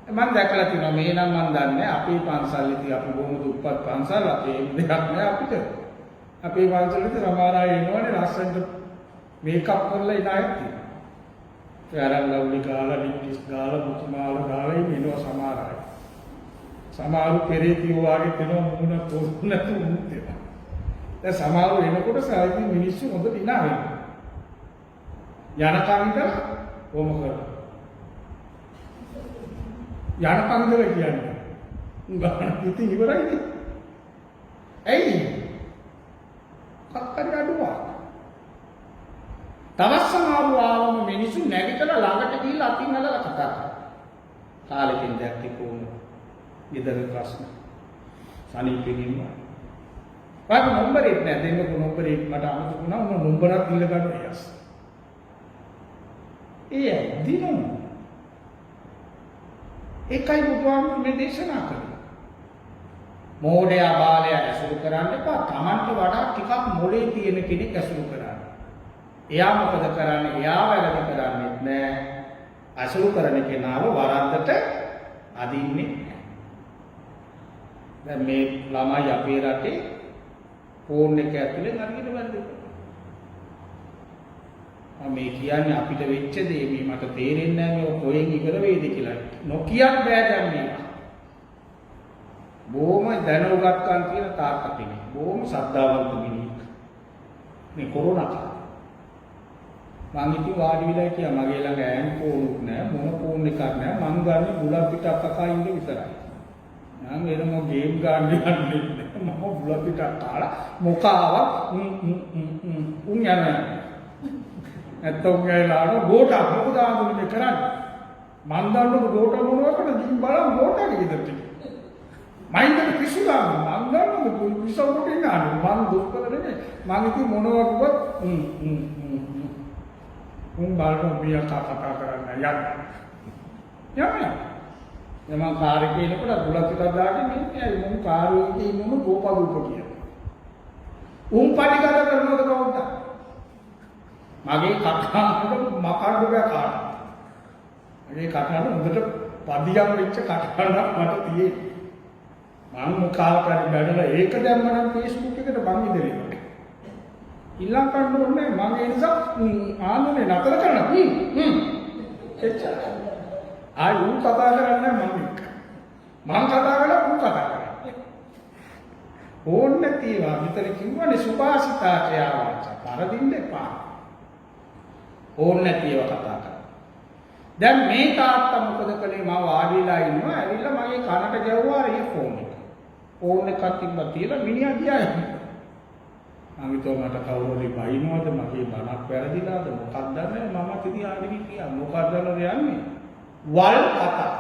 මම දැකලා තියෙනවා මේ නම් මම දන්නේ අපේ පන්සල් ඉතින් අපි බොහොම දුප්පත් පන්සල් අපේ දෙයක් නෑ අපිට. අපේ පන්සල් ඉතින් සමහර අය ඉන්නවනේ ලස්සනට මේකප් කරලා ඉන අය තියෙනවා. ෆෙරන් ලව්ලි ගාලා ලිප්ස්ටික් ගාලා මුතුමාල ගාලා ඉන්නවා සමහර අය. සමහරු පෙරේතියෝ වගේ දෙනවා මුණ පොත් නැතු මුත් දෙනවා. දැන් සමහරු එනකොට සාහිත්‍ය මිනිස්සු හොඳට ඉනා වෙනවා. යනකන්ද කොහොම කරා? යනකන්ද කියන්නේ. උගාන ඉතින් ඉවරයිද? ඇයි? කක්කඩ අඩුවා. තවත් සමහරු ආවම මිනිස්සු නැගිටලා ළඟට ගිහිල්ලා අතින් අල්ලලා කතා කරා. කාලෙකින් දැක්කේ කොහොමද? ගෙදර ප්‍රශ්න. සනීපෙකින් ඉන්නවා. වාග් නම්බරේත් නෑ දෙන්නකො නම්බරේ මට අමතක වුණා. උන නම්බරක් ඉල්ල ගන්න එයස්. ඒ දිනු. ඒකයි බුදුහාමුදුරුවෝ මේ දේශනා කළේ. මෝඩයා බාලයා ඇසුරු කරන්න එපා. Tamanට වඩා ටිකක් මොලේ තියෙන කෙනෙක් ඇසුරු කරන්න. එයා මොකද කරන්නේ? එයා වැරදි කරන්නේ නැහැ. ඇසුරු කරන කෙනාව වරද්දට අදින්නේ නැහැ. දැන් මේ ළමයි අපේ රටේ ෆෝන් එක ඇතුලේ හරියට වැරදිනවා. මේ කියන්නේ අපිට වෙච්ච දේ මේ මට තේරෙන්නේ නැහැ මේ කොහෙන් ඉවර වෙයිද කියලා. නොකියත් බෑ දැන් මේක. බොහොම දැනුගත්කම් තියෙන තාත්තා කෙනෙක්. බොහොම ශ්‍රද්ධාවන්ත කෙනෙක්. මේ කොරෝනා කාලේ. මං ඉතින් වාඩි වෙලා කියා මගේ ළඟ ඈන් ෆෝනුත් නැහැ මොන ෆෝන් එකක් නැහැ මං ගන්නේ බුලත් පිටක් කකා ඉන්න විතරයි. මම වෙනම ගේම් ගන්න යන්නේ නැහැ. මම බුලත් පිටක් කාලා මොකාවක් උන් යනවා. නැත්තම් ගෑලාන ගෝටා මොකද ආඳුනේ කරන්නේ මන් දන්නකො ගෝටා මොනවද ගිහින් බලන්න ගෝටාගේ ගෙදරට මයින්දට පිස්සු ගන්නවා මන් දන්නකො පිස්සු කොට ඉන්නවා මන් දුක් කරන්නේ මං ඉතින් මොනවා කිව්වත් උන් බලන බියා කතා කරන්න යන්න මම කාර් එකේ ඉනකොට බුලත් ටිකක් දාගෙන ඉන්නේ මම කාර් එකේ ඉන්නම ගෝපදුප කියලා උන් පරිගත කරනවද කවුද මගේ කටහඬ මකන්න බෑ කාට. මගේ කටහඬ හොඳට පදියම් වෙච්ච කටහඬක් මට තියෙන්නේ. මම මුඛාවකට බැලලා ඒක දැම්මනම් Facebook එකට මං ඉදිරියට. ඊළඟ කන්න ඕනේ මම ඒ නිසා ආන්දෝනේ නතර කරන්න. එච්චර. ආයි උන් කතා කරන්නේ මම එක්ක. මං කතා කරලා උන් කතා කරන්නේ. ඕන්නේ තියවා විතර කිව්වනේ සුභාසිතාචය වාචා. පරදින්න එපා. ඕන නැතිව කතා කරා. දැන් මේ තාත්තා මොකද කළේ මම වාඩිලා ඉන්නවා ඇවිල්ලා මගේ කනට ගැව්වා ඒ ෆෝන් එක. ෆෝන් එකක් තිබ්බා තියලා මිනිහා ගියා යන්නේ. මම හිතුවා මට කවුරුරි බයිනවද මගේ බණක් වැරදිලාද මොකක්ද දන්නේ මම ඉතින් ආයෙත් කියා මොකක්ද යන්නේ. වල් කතා.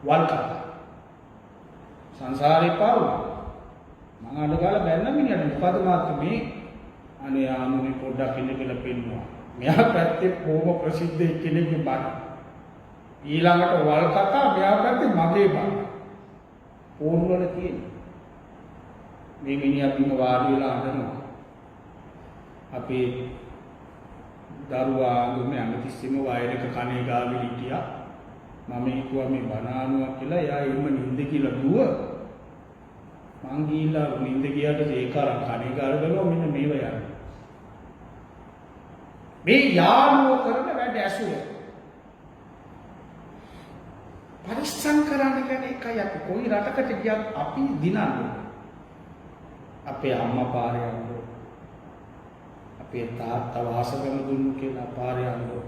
වල් කතා. සංසාරේ පාව. මම අඬගාලා බැන්න මිනිහට මොකද මාත් මේ අනේ ආමුනේ පොඩ්ඩක් ඉන්න කියලා පෙන්නවා. මෙයා පැත්තේ කොහොම ප්‍රසිද්ධ කෙනෙක්ගේ බණ. ඊළඟට වල් කතා මෙයා පැත්තේ මගේ බණ. ඕන් වල තියෙන. මේ මිනිහා බිම වාඩි වෙලා අඬනවා. අපේ දරුවා අඳුනේ අමතිස්සෙම වයර් එක කනේ ගාවිලි හිටියා. මම හිතුවා මේ බණ අහනවා කියලා එයා එන්න නිින්ද කියලා දුව. මං ගිහිල්ලා නිින්ද ගියාට ඒක අරන් කණේ ගාලා මෙන්න මේව යන්නේ. මේ යාළුවෝ කරන වැඩ ඇසුර. පරිස්සම් කරන්න කියන්නේ එකයි අපි කොයි රටකට ගියත් අපි දිනන්නේ. අපේ අම්මා පාරේ යනවා. අපේ තාත්තා වාසගම දුන්නු කියලා පාරේ යනවා.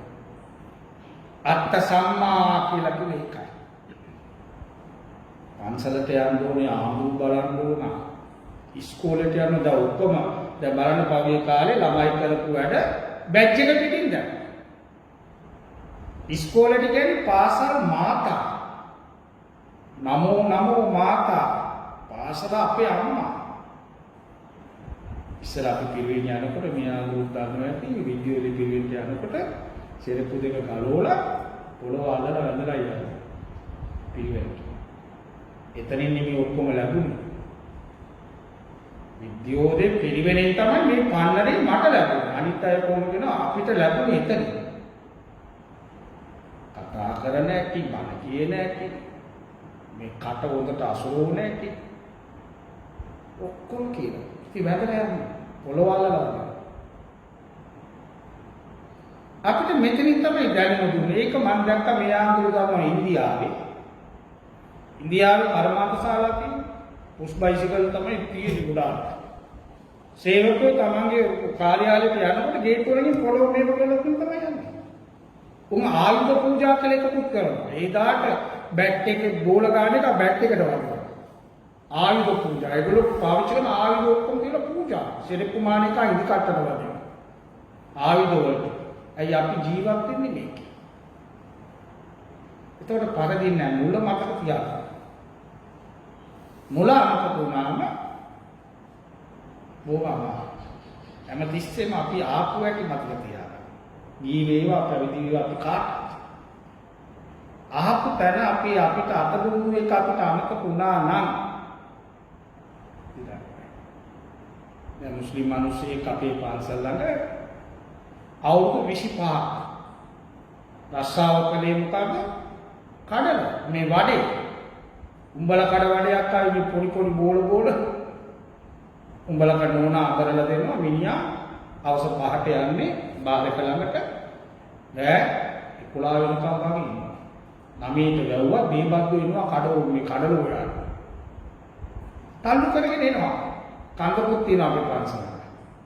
අත්ත සම්මා කියලා කිව්ව එකයි. පන්සලට යන්න ඕනේ ආමුරු බලන්න ඕන ඉස්කෝලේට යන්න දා ඔක්කොම දැන් බලන්න පගේ කාලේ ළමයි කරපු වැඩ බැච් එක පිටින් දැන් ඉස්කෝලේට කියන්නේ පාසල් මාතා නමෝ මාතා පාසල අපේ අම්මා ඉස්සර අපි පිරිවෙන් යනකොට මෙයා දුන්නා ඇති වීඩියෝ එකේ පිරිවෙන් යනකොට සෙරපු දෙක ගලවලා පොළොව අල්ලලා වැඳලා යනවා පිරිවෙන්ට එතනින් නෙමෙයි ඔක්කොම ලැබුණේ. විද්‍යෝදේ පිරිවෙනෙන් තමයි මේ පන්නරේ මට ලැබුණේ. අනිත් අය කොහොමද කියනවා අපිට ලැබුණේ එතන. කතා කරන ඇති, බණ කියන ඇති, මේ කට හොඳට අසුරු නැති. ඔක්කොම කියනවා. ඉතින් වැදලා යන්නේ පොළවල්ලා. අපිට මෙතනින් තමයි දැනුම දුන්නේ. ඒක මම දැක්කා මේ ආන්දෝලන තමයි ඉන්දියාවේ. ඉන්දියාවේ පරමාර්ථ ශාලා තියෙන පුෂ් බයිසිකල් තමයි තියෙන්නේ ගොඩාක්. සේවකයෝ තමන්ගේ කාර්යාලයට යනකොට ගේට් වලින් පොළොව මේක කරලා තමයි යන්නේ. උන් ආයුධ පූජා කළ එකකුත් කරනවා. ඒ දාට බැට් එකේ බෝල ගන්න එක බැට් එකට වදිනවා. ආයුධ පූජා. ඒගොල්ලෝ පාවිච්චි කරන ආයුධ ඔක්කොම කියලා පූජා. සිරිප්පු මානික ඉදි කට්ටට වදිනවා. ආයුධ වලට. අයි අපි ජීවත් වෙන්නේ මේකේ. එතකොට පරදින්නේ නැහැ මුල මතක තියාගන්න. මුල අමතක වුණාම බොහොම හැමතිස්සෙම අපි ආපු ඇටි මතක තියාගන්න. ගී වේවා පැවිදි වේවා අපි කාට ආපු තැන අපිට අත දුන්නු එක අපිට අමතක වුණා නම් දැන් මුස්ලිම් මිනිස්සෙක් අපේ පාසල් ළඟ අවුරුදු 25ක් රස්සාව කළේ මොකද? කඩල මේ වඩේ උඹලා කඩ වඩයක් ආවේ මේ පොඩි පොඩි බෝල උඹලා කඩ නෝනා අතරලා දෙනවා මිනිහා අවස 5ට යන්නේ බාරක ළඟට නෑ 11 වෙනකම් වගේ ඉන්නවා 9ට වැව්වා බේබද්දු වෙනවා කඩල හොයන්න තල්ලු කරගෙන එනවා කන්දකුත් තියෙනවා අපේ පන්සල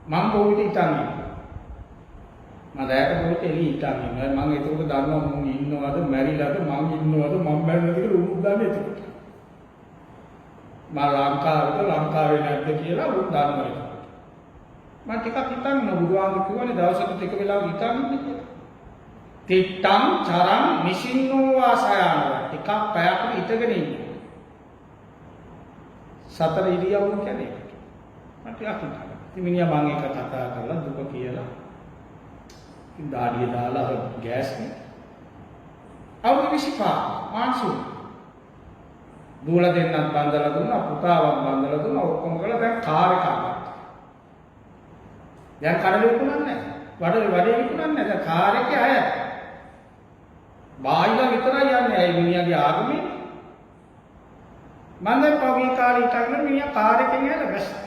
මම පොවිට ඉතින් මම දැක පොවිට එළි ඉතින් මම ඒක දන්නවා මම ඉන්නවද මැරිලාද මම ඉන්නවද මම මැරිලාද කියලා උන් දන්නේ එතකොට මම ලංකාවේ නැද්ද කියලා උන් දන්නවා ඒක මම ටිකක් හිතන්න බුදුහාමුදුරු කියවනේ දවසකට ටික වෙලාවක් හිතන්නේ කියලා තිත්තං චරං නිසින්නෝ වාසයන ටිකක් පැයකට හිටගෙන ඉන්න සතර ඉරියව්ව කියන්නේ මට හිතන්න ඉතින් මිනිහා මම ඒක කතා කරලා දුක කියලා ඉතින් දාඩිය දාලා ගෑස් නේ අවුරුදු 25 මාන්සු දුවලා දෙන්නත් බන්දලා දුන්නා පුතාවක් බන්දලා දුන්නා ඔක්කොම කළා දැන් කාර් එකක් ගත්තා දැන් කඩලු විකුණන්නේ නැහැ වඩේ විකුණන්නේ නැහැ දැන් කාර් එකේ අය බාහිර විතරයි යන්නේ අය මිනිහාගේ ආගමේ මම දැන් පොවි කාර් එකක් ගන්න මිනිහා කාර් එකෙන් යලා බැස්සා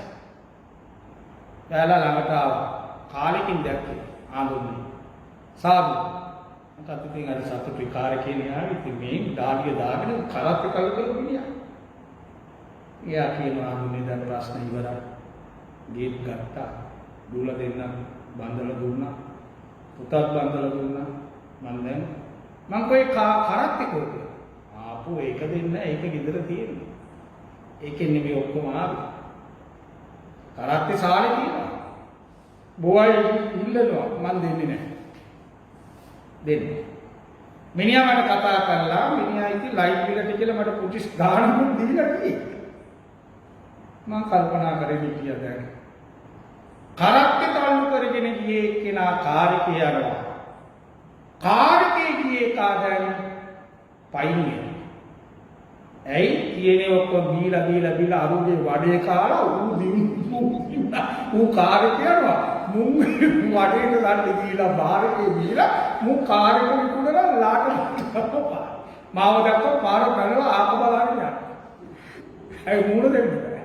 යාලා ළඟට ආවා කාලෙකින් දැක්කේ ආඳුන්නේ සාදු මට ඉතින් අර සතුටුයි කාර් එකේ න්යාවි ඉතින් මේ ඩාඩිය දාගෙන කරත් කළු මිනිහා එයා කියනවා ආඳුන්නේ දැන් ප්‍රශ්න ඉවරයි ගේට් ගත්තා දුවලා දෙන්න බන්දලා දුන්නා පුතත් බන්දලා දුන්නා මම කොයි කරත් කොහෙද ආපු ඒක දෙන්න ඒක ගෙදර තියෙනවා ඒකෙන් නෙමෙයි ඔක්කොම ආවේ කරත්තේ සාලේ තියෙනවා බොයි ඉල්ලනවා මන් දෙන්නේ නැහැ දෙන්න මිනිහා මට කතා කරලා මිනිහා ඉතින් ලයිට් බිලට කියලා මට පුටිස් දානකුත් දීලා ගියේ මම කල්පනා කරේ කියා දැන් කරත්තේ තල්ලු කරගෙන ගියේ කෙනා කාර් එකේ යනවා කාර් එකේ ගියේ කාදැන් පයින්නේ ඇයි කියන්නේ ඔක්කොම බීලා අරුගේ වඩේ කාලා ඌ කාර් එකේ යනවා මුන් වඩේට ගන්න දීලා බාරකේ බීලා මුන් කාර් එක විකුණලා ලාට මාව දැක්ක පාර පැනලා ආපහු බලන්න යනවා ඇයි මූණ දෙන්නේ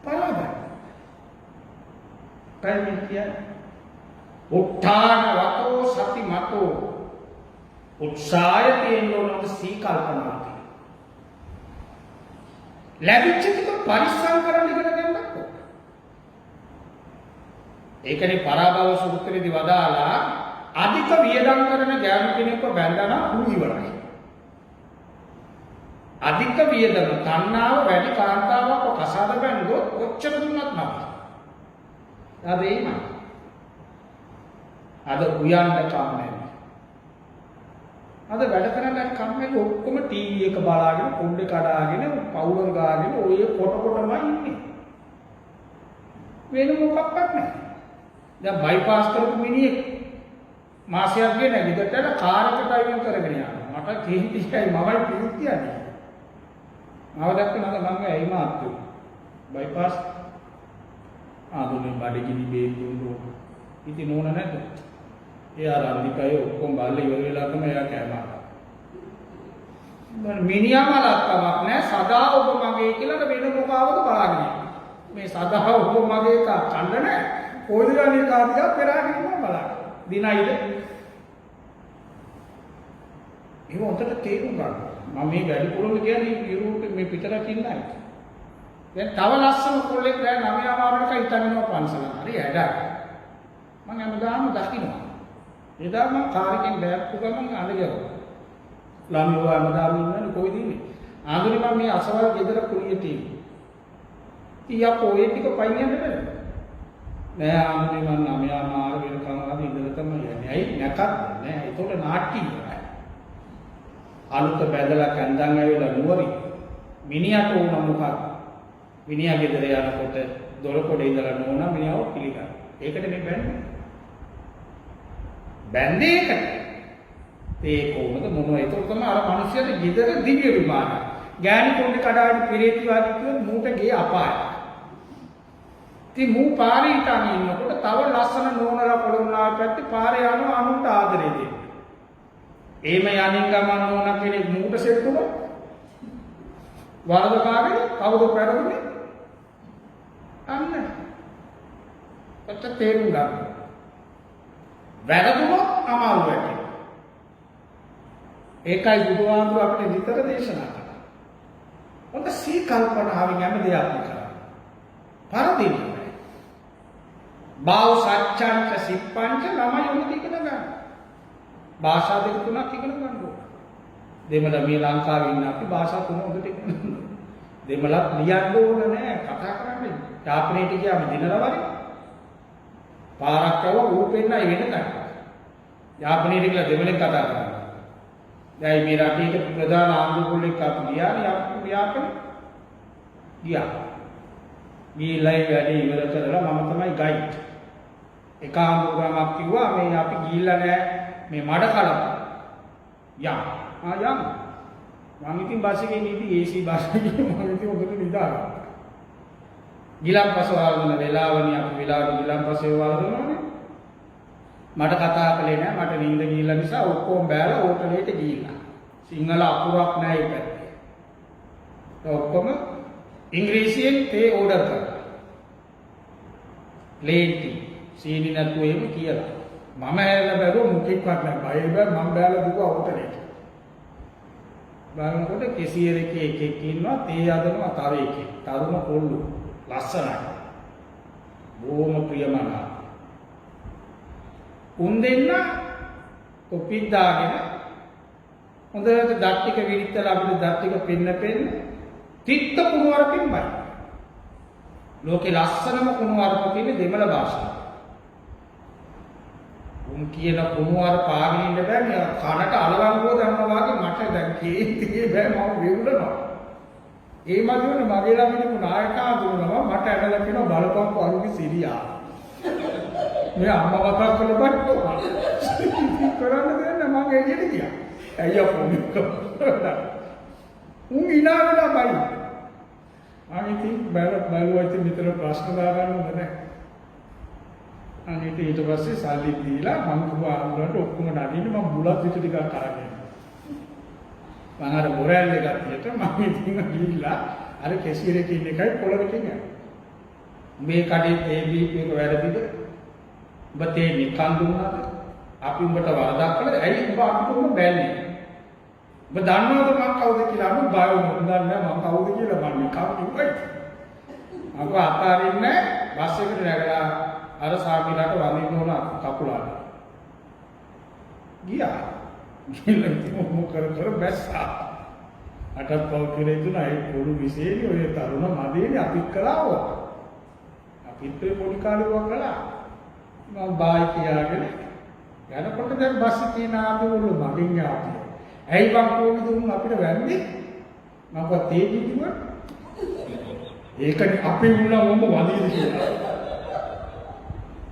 පරාද කල්මිතිය උත්තාන වතෝ සති මතෝ උත්සාහය තියෙනවොත් සීකල්පනා ලැබිච්ච ටික පරිස්සම් කරන්න ඉගෙන ගන්නත් ඒකනේ පරාභව සූත්‍රයේදී වදාලා අධික වියදම් කරන ගෑනු කෙනෙක්ව බැඳලා නම් ඌ ඉවරයි අධික වියදම තණ්හාව වැඩි කාන්තාවක් කසාද බැඳුවොත් ඔච්චර දුන්නත් නැහැ අද එයිමයි අද උයන්න කම්මැලි අද වැඩ කරන්න කම්මැලි ඔක්කොම ටීවී එක බලාගෙන පොඩ්ඩේ කඩාගෙන පවුලන් ගාගෙන ඔය කොටමයි ඉන්නේ වෙන මොකක්වත් නැහැ දැන් බයිපාස් කරපු මිනිහෙක් මාසයක් ගේ නැගිටතර කාර් එක ඩ්‍රයිවිං කරගෙන යනවා මට කේන්තියයි මමයි පිළිත් කියන්නේ මම දැක්කම මම ඇයි මාත්තු බයිපාස් ආදුනේ බඩගිනි බේරුණු ඉතින් නෝන නැද්ද එයා රන්දිකය ඔක්කොම බල්ල ඉවර වෙලා තමයි එයා කෑමා මම මිනිහාම ලක්කමක් නෑ සදා ඔබ මගේ කියලා වෙන මොකාවද බලාගෙන මේ සදා ඔබ මගේ එක කන්න නෑ කොයිදන්නේ කාදියා පෙරාගෙන ඉන්නවා බලන්න දිනයිද ඒක උන්ට තේරුම් ගන්න මම මේ වැඩි පුරුදු කියන්නේ යුරෝපේ මේ පිටරට ඉන්නයි දැන් තව ලස්සන කොල්ලෙක් රෑ 9 ආවරණක ඉතගෙනවා පන්සල හරි ඇඩක් මම හැමදාම දකින්නවා එදා මම කාර්යයෙන් බෑප්පු ගමන් අඳගෙන ළමයෝ හැමදාම ඉන්නනේ කොයිද ඉන්නේ ආඳුනේ මම මේ අසවල් ගෙදර කුලියේ තියෙන්නේ ඊයා කොේ ටික පයින් යන්නේ නෑ ආඳුනේ මම 9 මාර වෙනකම් ආද ඉඳලා තමයි යන්නේ ඇයි නැකත් නෑ ඒතකොට නාට්‍ය ඉවරයි අලුත බැදලා කන්දන් ඇවිල්ලා නුවරි මිනිහට උන මොකක්ද මිනිහා ගෙදර යනකොට දොරකොඩේ ඉඳලා නෝනා මිනිහව පිළිගන්න ඒකට මේ බෑනේ බැන්දේ එකට. ඒ කොහොමද මොනවා ඒක තමයි අර මිනිස්සුන්ට ගෙදර දිව්‍ය විමාන. ගෑණි කොණ්ඩේ කඩාගෙන පෙරේති වාදී කිව්වොත් මූට ගේ අපායයි. ඉතින් මූ පාරේ හිටන් ඉන්නකොට තව ලස්සන නෝනලා පොළොන්නාව පැත්තේ පාරේ යනවා අනුන්ට ආදරේ දෙන්න. එහෙම යනින් ගමන් නෝනා කෙනෙක් මූට සෙට් වුණොත් වරදකාරී කවුද පෙරදුනේ? අන්න. ඔච්ච තේරුම් ගන්න. වැරදුනොත් අමාරු වෙයි. ඒකයි බුදුහාමුදුරුවෝ අපිට විතර දේශනා කළා. ඔන්න සී කල්පනාවෙන් යන දෙයක් කරා. පරදින්න. බාව සත්‍යංච සිප්පංච ළමයි උන් ඉගෙන ගන්න. භාෂා දෙක තුනක් ඉගෙන ගන්න ඕන. දෙමළ මේ ලංකාවේ ඉන්න අපි භාෂා තුන හොඳට ඉගෙන ගන්න. දෙමළත් ලියන්න ඕන නෑ කතා කරන්නේ. යාපනයට ගියාම දිනනවනේ. පාරක් යව ඌපෙන්නයි වෙන ගන්න. යාපනයට ගිහලා දෙමළෙන් කතා කරනවා. දැන් මේ රටේ ප්‍රධාන ආන්දෝලනයක් අපි ගියානේ අපි යාපනේ. ගියා. ගිහිල්ලා වැඩේ ඉවර කරලා මම තමයි ගයිඩ්. එක ආන්දෝලනයක් කිව්වා මේ අපි ගිහිල්ලා නෑ මේ මඩ කලක. යම්. යම්. මම ඉතින් බස් එකේ ඉඳි AC බස් එකේ මම ඉතින් ඔබට නිදාගත්තා. ගිලම්පස වර්ධන වෙලාවනේ අපි වෙලාවට ගිලම්පසේ වර්ධනවනේ. මට කතා කළේ නෑ මට නිින්ද ගිහිල්ලා නිසා ඔක්කොම බෑලා හෝටලෙට ගිහිල්ලා. සිංහල අකුරක් නෑ ඒ පැත්තේ. ඔක්කොම ඉංග්‍රීසියෙන් තේ ඕඩර් කරා. ප්ලේන් ටී සීනි නැතුව එහෙම කියලා. මම ඇරලා බැලුවා මුකෙක්වත් නෑ. බය බෑ මම බෑලා දුවා හෝටලෙට. බලනකොට කෙසියර එකෙක් ඉන්නවා තේ හදනවා තව එකෙක්. තරුණ කොල්ලෝ ලස්සනයි. බොහොම ප්‍රියමනාප. උන් දෙන්න තොපි දාගෙන හොඳට දත් ටික විරිත්තලා අපිට දත් ටික පෙන්න තිත්ත කුණුවරකින් බයි. ලෝකේ ලස්සනම කුණුවරක තියෙන දෙමළ භාෂාව. උන් කියන කුණුවර පාගෙන ඉන්න බෑ මේ කනට අලවංගුව දැම්මා වගේ මට දැන් කේන්තියේ බෑ මම වෙවුලනවා. ඒ මගින් මගේ ළඟින් නායකා දුන්නවා මට ඇදලා කියන බලපං අරුගේ සිරියා. මේ අම්මා කතා කරලා බට්ටෝ. කරන්න දෙන්න මම එළියට ගියා. ඇයි අපෝ උන් ඉනාවලා බයි. මම ඉතින් බලුවා ඉතින් මෙතන ප්‍රශ්න දාගන්න හොඳ නැහැ. අනිත් ඊට පස්සේ සල්ලි දීලා මම කිව්වා ආමුලට ඔක්කොම නගින්න මම බුලත් විතර ටිකක් අරගෙන. මම අර මොරැල් එක ගත්තියට මම ඉතින් ගිහිල්ලා අර කැෂියර් එකේ ඉන්න එකයි පොළවකින් යනවා. මේ කඩේ ABP එක වැරදිද? ඔබ තේ නිකන් දුන්නාද? අපි උඹට වරදක් කළාද? ඇයි උඹ අපිටම බැන්නේ? ඔබ දන්නවද මම කවුද කියලා? මම බය වුණා. දන්නේ නැහැ මම කවුද කියලා මම නිකන් කිව්වයි. අක අතාරින්නේ බස් එකට නැගලා අර සාමිලාට වදින්න ඕන කකුලාට. ගියා. ගිහින් මොකද කර බැස්සා. අටක් පව් කියලා ඉතුණා ඒ පොඩු විශේෂයි ඔය තරුණ මදේනේ අපිත් කළාව. අපිත් පොඩි කාලේ වුණා කළා. මම බායි කියාගෙන යනකොට දැන් බස් එකේ නාදවලු මගෙන් ආපු. ඇයි බං කොහොමද උන් අපිට වැන්නේ? මම කව තේජි කිව්වා. ඒකනේ අපේ උන්ලා මොම වදින කියලා.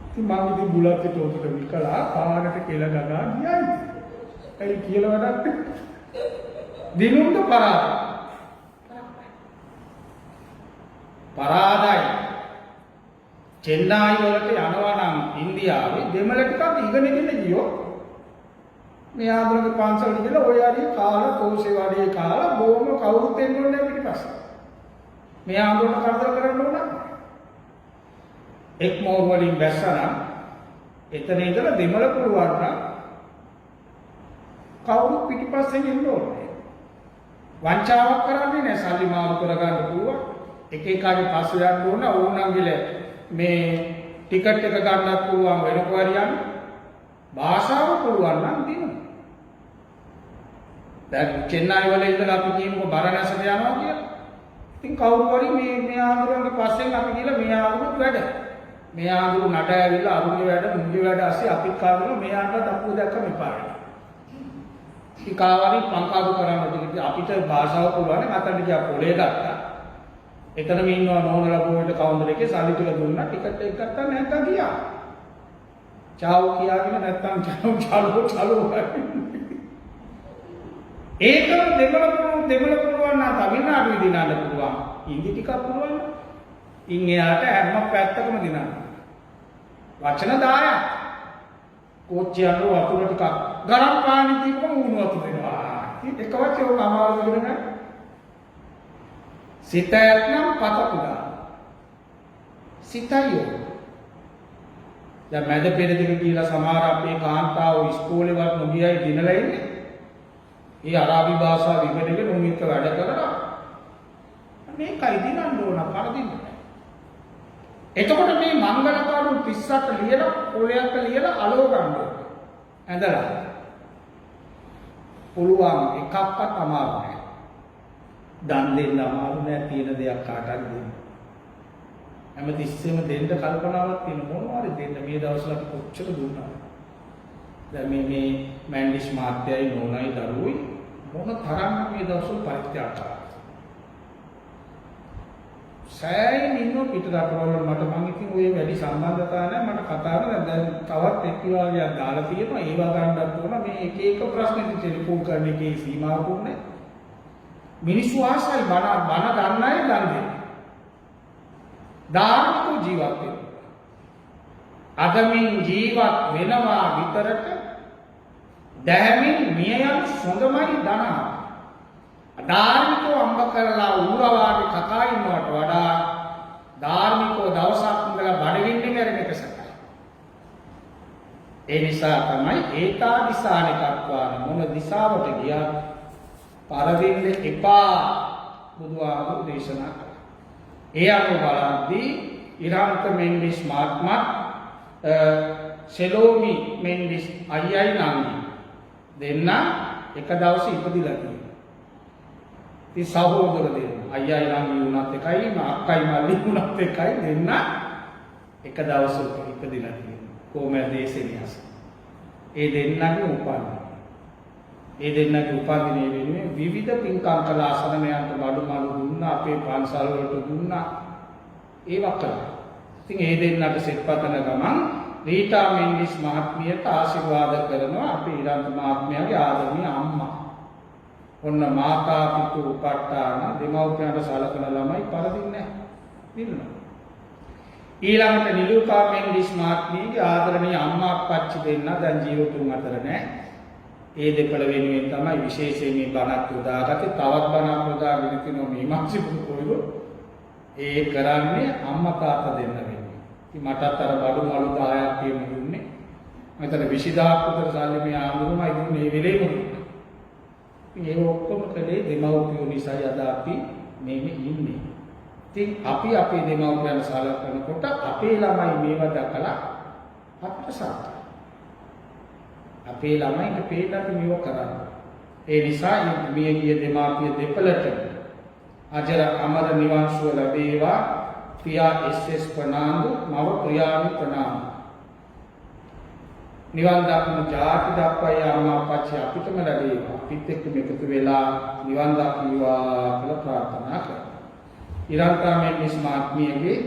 ඉතින් මම ඉතින් බුලත් පිට උඩට විකලා පාරට කෙල ගගා ගියයි. ඇයි කියලා වැඩක් දිනුම්ද පරාදයි. චෙන්නයි වලට යනවා නම් ඉන්දියාවේ දෙමළ ටිකක් ඉගෙනගෙන ගියෝ මේ ආදරක පන්සලට ගිහලා ඔය හරිය කාලා තෝසේ වඩේ කාලා බොහොම කවුරුත් එන්න ඕනේ පිටිපස්සේ. මේ ආදරට කරදර කරන්න ඕන. එක් මෝර් වලින් බැස්සනම් එතන ඉඳලා දෙමළ පුරවන්න කවුරුත් පිටිපස්සෙන් එන්න ඕනේ. වංචාවක් කරන්නේ නැහැ සල්ලි මාරු කරගන්න පුළුවන්. එක එකාගේ පස්සේ යන්න ඕන ඕනංගිල මේ ටිකට් එක ගන්නත් පුළුවන් වෙන කොහරියන් භාෂාව පුළුවන් නම් දිනු. දැන් චෙන්නයි වල ඉඳලා අපි කියමුකෝ බරණැසට යනවා කියලා. ඉතින් කවුරු හරි මේ ආඳුරන්ගේ පස්සෙන් අපි ගිහලා මේ ආඳුරුත් වැඩ. මේ ආඳුරු නඩ ඇවිල්ලා අරුගේ වැඩ මුගේ වැඩ ඇස්සේ අපිත් කාගෙන මේ ආන්ට දක්ව දැක්කම එපා. ඉකාවරි පංකාදු කරන්න අපිට භාෂාව පුළුවන් මතන්න ගියා පොලේ ගත්තා. එතනම ඉන්නවා නෝනලා පොයට කවුන්ටර් එකේ සල්ලි ටික දුන්නා ටිකට් එක ගත්තා නැත්නම් ගියා. චාව් කියාගෙන නැත්තම් චලෝ ඒකම දෙමළ පුළුවන් නම් තමිල්නාඩුවේ දිනන්න පුළුවන්. හින්දි ටිකක් පුළුවන්. ඉන් එයාට හැම පැත්තකම දිනන්න. වචන 10ක්. කෝච්චියට වතුර ටිකක් ගරම් පානි දීපම උණු වතුර දෙනවා. එක වචනේ ඔක අමාරු වෙන නෑ. සිතයක් නම් පත පුදා. සිතයියෝ. දැන් මැද පෙරදිග කියලා සමහර අපේ කාන්තාවෝ ඉස්කෝලේවත් නොගියයි දිනලා ඉන්නේ. ඒ අරාබි භාෂාව ඉගෙනගෙන උන්විත වැඩ කරලා මේකයි දිනන්න ඕන පරදින්න. එතකොට මේ මංගල පාඩු 38 ලියලා පොලයක් ලියලා අලව ගන්න ඕන. ඇඳලා. පුළුවන් එකක්වත් අමාරු නෑ. දන් දෙන්න අමාරු නෑ තියෙන දෙයක් කාටවත් දෙන්න. හැමතිස්සෙම දෙන්න කල්පනාවක් තියෙන මොනවා හරි දෙන්න මේ දවස්වල අපි කොච්චර දුන්නාද? දැන් මේ මැන්ඩිස් මාත්‍යයි නෝනයි දරුවෝයි මොන තරම් මේ දවස්වල පරිත්‍යාග කරා. සෑයින් ඉන්න පිට රටවල මට මං ඉතින් ඔය වැඩි සම්බන්ධතාවක් නැහැ මට කතා කරලා දැන් තවත් එක්කිවාගයක් දාලා තියෙනවා ඒව ගන්නත් ඕන මේ එක එක ප්‍රශ්න ටෙලිෆෝන් කරන එකේ සීමාවකුත් නැහැ. මිනිස්සු ආසයි බන ගන්නයි ගන්නේ. ධාර්මික ජීවත් වෙන්න. අදමින් ජීවත් වෙනවා විතරට දැහැමින් මිය යන සොඳමයි ධනා. ධාර්මිකව අම්බ කරලා ඌරවාගේ කකා ඉන්නවට වඩා ධාර්මිකව දවසක් ඉඳලා බඩගින්න කරන එක සකයි. ඒ නිසා තමයි ඒතා දිසානිකත්වාන මොන දිසාවට ගියත් පරදින්න එපා බුදුආගම දේශනා කළා. ඒ අනුව බලද්දී ඉරාන්ත මෙන්ඩිස් මහත්මත් සෙලෝමි මෙන්ඩිස් අයියයි නංගි දෙන්න එක දවසේ ඉපදිලා තියෙනවා. ඉතින් සහෝදර දෙන්න අයියයි නංගි වුණත් එකයි අක්කයි මල්ලි වුණත් එකයි දෙන්න එක දවසක ඉපදිලා තියෙනවා. කොහොමද දේශනියස? ඒ දෙන්නගේ උපන්දින. ඒ දෙන්නගේ උපන්දිනේ වෙනුවෙන් විවිධ පින්කම් කළ ආසනයන්ට බඩු මළු දුන්නා අපේ පන්සල් වලට දුන්නා ඒවා කළා. ඉතින් ඒ දෙන්නට සෙත්පතන ගමන් රීටා මෙන්ඩිස් මහත්මියට ආශිර්වාද කරනවා අපේ ඉරන්ත මහත්මයාගේ ආදරණීය අම්මා. ඔන්න මාතා පිතු උපට්ඨාන දෙමව්පියන්ට සලකන ළමයි පරදින්නේ නැහැ. ඊළඟට නිලුකා මෙන්ඩිස් මහත්මියගේ ආදරණීය අම්මා අප්පච්චි දෙන්න දැන් ජීවතුන් අතර නැහැ. ඒ දෙපළ වෙනුවෙන් තමයි විශේෂයෙන් මේ බණක් උදාගත්තේ. තවත් බණක් උදාගෙන තිනවා මේ මාසිකුරු කොයිදෝ. ඒ කරන්නේ අම්මා තාත්තා දෙන්න වෙන්නේ. ඉතින් මටත් අර බඩු මළු 10ක් තියෙන දුන්නේ. මම හිතන 20000ක් විතර සල්ලි මේ ආඳුරුමයි දුන්නේ මේ වෙලේම දුන්නා. ඉතින් ඒ ඔක්කොම කලේ දෙමව්පියෝ නිසා අද අපි මේ ඉන්නේ. ඉතින් අපි අපේ දෙමව්පියන් සලකනකොට අපේ ළමයි මේවා දැකලා අපට සතුටුයි. අපේ ළමයින්ට පේන්න අපි මේව කරන්නේ. ඒ නිසා මේ ගිය දෙමාපිය දෙපළට අජර අමර නිවන් සුව ලැබේවා. පියා එස්.එස්. ප්‍රනාන්දු මව ප්‍රියානි ප්‍රනාන්දු. නිවන් දක්න ජාති දක්වා යාමා පච්චය අපිටම ලැබේවා. අපිත් එක්ක එකතු වෙලා නිවන් දක්වා කියලා ප්‍රාර්ථනා කරනවා. ඉරන්තා මෙන්ඩිස් මහත්මියගේ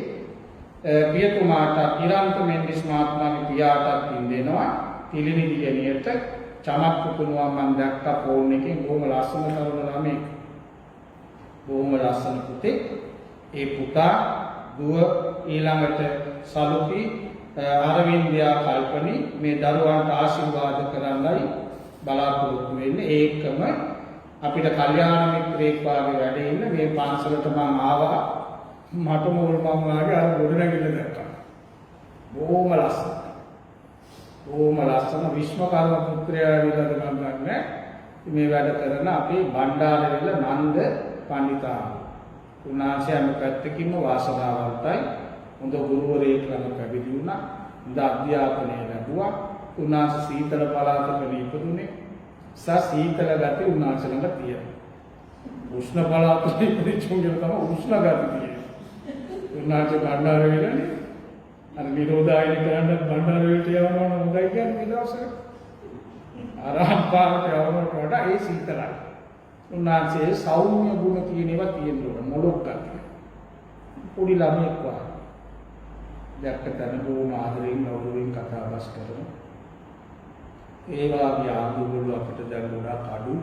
පියතුමාට ඉරන්ත මෙන්ඩිස් මහත්මයාගේ පියාටත් පින් දෙනවා. තිලිනි දිගණියට චමක් පුකුණුවා මම දැක්කා ෆෝන් එකෙන් බොහොම ලස්සන තරුණ ළමෙක්. බොහොම ලස්සන පුතේ. ඒ පුතා දුව ඊළඟට සලුපි අරවින්දයා කල්පනි මේ දරුවන්ට ආශිර්වාද කරන්නයි බලාපොරොත්තු වෙන්නේ. ඒකම අපිට කල්යාණ මිත්‍රයෙක් වාගේ වැඩ ඉන්න මේ පන්සලට මම ආවා. මට මෝල් මම වාගේ අර ගොඩනැගිල්ල දැක්කා. බොහොම ලස්සන. ඕම ලස්සන විශ්වකර්ම පුත්‍රයා විලද මම ගන්න මේ වැඩ කරන අපේ බණ්ඩාරවැල නන්ද පණ්ඩිතා. උන්වහන්සේ අම පැත්තකින්ම වාසනාවන්තයි. හොඳ ගුරුවරයෙක් ළඟ පැවිදි වුණා. හොඳ අධ්‍යාපනය ලැබුවා. උන්වහන්සේ සීතල පළාතක ඉපදුනේ. සීතල ගති උන්වහන්සේ ළඟ තියෙනවා. උෂ්ණ පළාතක ඉපදිච්චුන්ගේ තමයි උෂ්ණ ගති තියෙන්නේ. උන්වහන්සේ බණ්ඩාරවැලනේ අර නිරෝධායන කරන්න බණ්ඩාරවලට යවනවා නම් හොඳයි කියන්නේ මේ දවස්වල. ආරම්භාවට යවනකොට වඩා ඒ සීතලයි. උන්වහන්සේ සෞම්‍ය ගුණ තියෙන ඒවා තියෙනවා මොලොක් ගන්න. පොඩි ළමයෙක් වගේ. දැක්ක තැන බොහොම ආදරෙන් ගෞරවයෙන් කතා බස් කරනවා. ඒ වාගේ ආදුවල අපිට දැන් ගොඩාක් අඩු.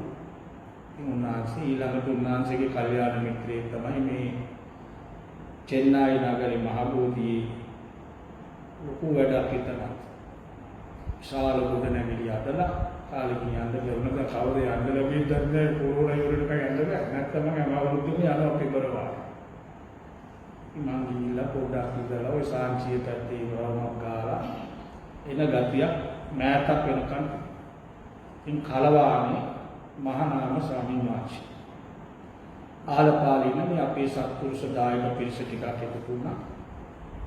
උන්වහන්සේ ඊළඟට උන්වහන්සේගේ කල්යාණ මිත්‍රයෙක් තමයි මේ චෙන්නයි නගරේ මහබෝධියේ ලොකු වැඩක් හිටනවා. විශාල ගොඩනැගිලි අදලා කාලෙකින් යන්න බැරුණද කවුද යන්න ලැබෙන්නේ දැන් කොරෝනා ඉවරනකම් යන්න බෑ. නැත්නම් මම අවුරුද්දෙම යනවා පෙබරවාරි. මං ගිහිල්ලා පොඩ්ඩක් ඉඳලා ওই සාංචිය පැත්තේ වරමක් ගාලා එන ගතියක් මෑතක් වෙනකන් ඉන් කලවානේ මහානාම ස්වාමීන් වහන්සේ ආලපාලින මේ අපේ සත්පුරුෂ දායක පිරිස ටිකක් එකතු වුණා.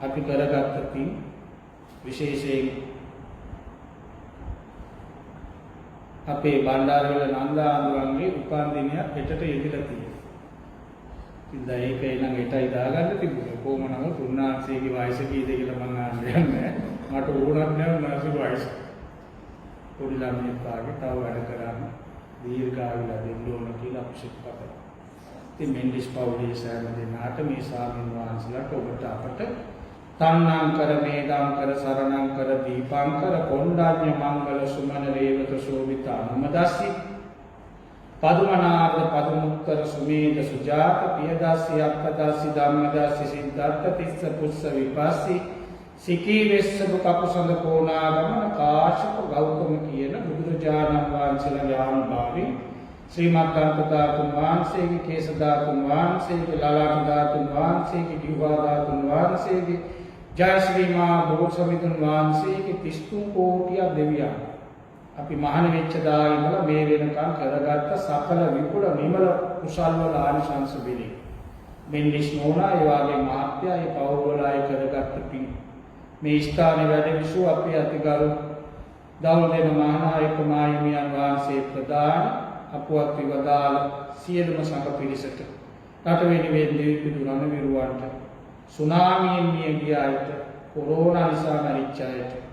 අපි කරගත්ත පින් විශේෂයෙන් අපේ බණ්ඩාරවල නන්දාඳුරන්ගේ උපන් දිනය හෙටට යෙදিলা තියෙනවා. ඉතින් ඒක එනං හෙටයි දාගන්න තිබුණේ. කොහොම නමුත් උන්වහන්සේගේ වයස කීයද කියලා මම අහන්නේ නැහැ. මට ඕනක් නැහැ උන්වහන්සේගේ වයස. පොඩි ළමයෙක් වාගේ තව වැඩ කරන්න දීර්ඝායුල දෙන්න ඕන කියලා අපිට පතනවා. ඉතින් මෙන්ඩිස් පවුලේ සෑම දෙනාට මේ ස්වාමීන් වහන්සේලාට ඔබට අපට තණ්හාංකර මේදාංකර සරණංකර දීපාංකර කොණ්ඩඤ්ඤ මංගල සුමන රේවත ශෝභිත අනුමදස්සි පදුමනාද පදුමුත්තර සුමේද සුජාත පියදාසි අප්පදාසි ධම්මදාසි සිද්ධාර්ථ තිස්ස පුස්ස විපස්සි සිකී වෙස්සබ කපුසඳ කෝණාගමන කාශ්‍යප ගෞතම කියන බුදුරජාණන් වහන්සේලාගේ ආනුභාවයෙන් ශ්‍රීමත් අන්තදාතුන් වහන්සේගේ කේසදාතුන් වහන්සේගේ ලලාට ධාතුන් වහන්සේගේ දිවා ධාතුන් වහන්සේගේ ජය ශ්‍රී මා බෝසමිතුන් වහන්සේගේ 33 කෝටිය දෙවියන් අපි මහාන වෙච්ච දා ඉඳලා මේ වෙනකන් කරගත්ත සකල විපුල නිමල කුසල් වල ආනිසංස බෙලේ මෙන්නිස් නෝනා ඒ වාගේ මහත්ය ඒ පවුල් වල අය කරගත්ත පින් මේ ස්ථානයේ වැඩ විසු අපේ අතිගරු දවුල්දෙන මහානායක මාහිමියන් වහන්සේ ප්‍රදාන අපවත් විවදාල සියලුම සංඝ පිරිසට රට වෙනුවෙන් දීපිදු රණවිරුවන්ට සුනාමියෙන් මිය ගිය අයට කොරෝනා නිසා මැරිච්ච අයට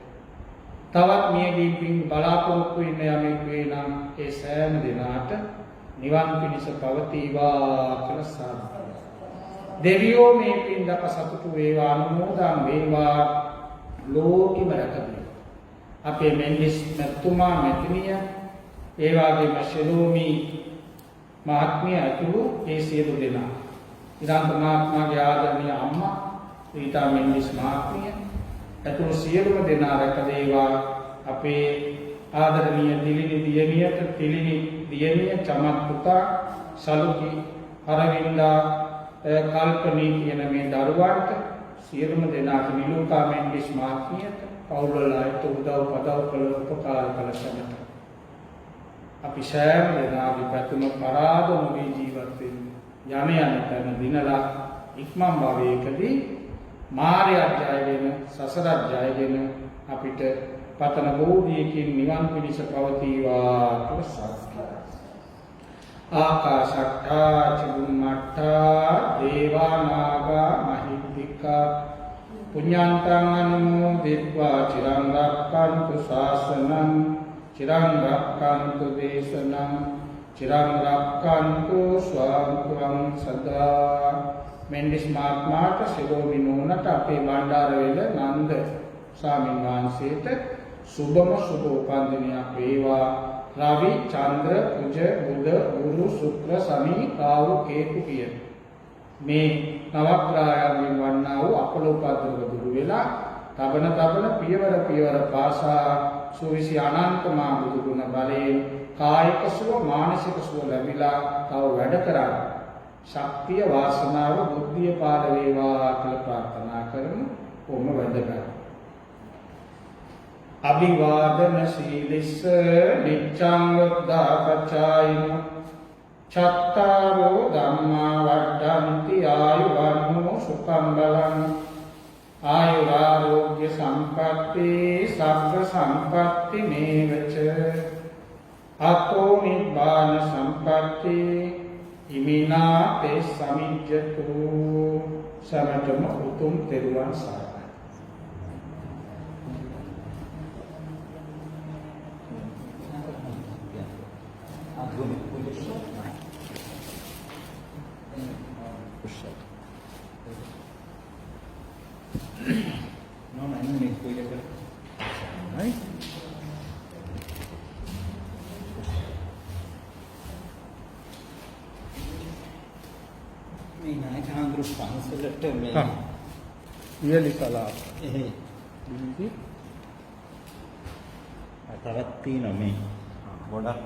තවත් මියගින් බලාපොරොත්තු වෙන යමෙක් වේ නම් ඒ සෑම දිනාට නිවන් පිණිස පවතිවා කියලා සාදු. දෙවියෝ මේ පින් දක සතුටු වේවා අනුමෝදන් වේවා ලෝකෙම රැකගනි. අපේ මෙන්ඩිස් මැතිතුමා මැතිනිය ඒ වගේම ශෙලෝමි මහත්මිය ඇතුළු ඒ සියලු දෙනා ඉරාන්ත මහත්මයාගේ ආදරණීය අම්මා රීතා මෙන්ඩිස් මහත්මිය ඇතුළු සියලුම දෙනා රැකදේවා. අපේ ආදරණීය තිලිනි දියණිය චමත් පුතා සලුකි හරවින්දා කල්පනී කියන මේ දරුවන්ට සියලුම දෙනාට නිලුකා මෙන්ඩිස් මහත්මියට පවුල් වල අයට උදව් පදව් කළ උපකාර කළ සැමට අපි සෑම දෙනාගේ පැතුම පරාද නොවී ජීවත් වෙන්න යන තැන දිනලා ඉක්මන් භවයකදී මාර්යයත් ජයගෙන සසරත් ජයගෙන අපිට පතන බෝධියකින් නිවන් පිණිස පවතිවා කියලා සාදුකාරයි. ආකාශට්ටා චුම්මට්ටා දේවා නාග මහිද්దికා පුඤ්ඤාන්තං අනුමෝදිत्वा චිරං රක්ඛන්තු ශාසනං චිරං රක්ඛන්තු දේශනං චිරං රක්ඛන්තු ස්වාංගං සදා. මෙන්ඩිස් මහත්මයාට සිරෝමි නෝනට අපේ බණ්ඩාරවේල නන්ද ස්වාමීන් වහන්සේට සුබම සුබ උපන්දිනයක් වේවා. රවි චන්ද්‍ර කුජ බුධ ගුරු ශුක්‍ර සනි රාහු කේතු කියන මේ නවග්‍රහයන්ගෙන් වන්නා වූ අපල උපද්‍රව දුරු වෙලා තබන පියවර පාසා සුවිසි අනන්ත මා බුදු ගුණ බලයෙන් කායික සුව මානසික සුව ලැබිලා තව වැඩ කරන්න ශක්තිය වාසනාව බුද්ධිය පාද වේවා කියලා ප්‍රාර්ථනා කරමු. කොහොම වැදගත්. අභිවාදන සීලිස්ස නිච්ඡං වද්දාපචායින චත්තාරෝ ධම්මා වඩ්ඩන්ති ආයුවන්නෝ සුඛං බලං ආයුරාෝග්‍ය සම්පatti සබ්බ සම්පatti මේවච අතෝ නිබ්බාන සම්පatti ඉමිනා තේ සමිජ්ජතු. සමතම උතුම් තෙරුවන් සරණයි. මේ කොයි එක හරි මේ නායක හඳුරු පන්සලට මේ හා ඉයලි කලාව එහේ දිලිසි තවත් තියෙනවා මේ ගොඩක්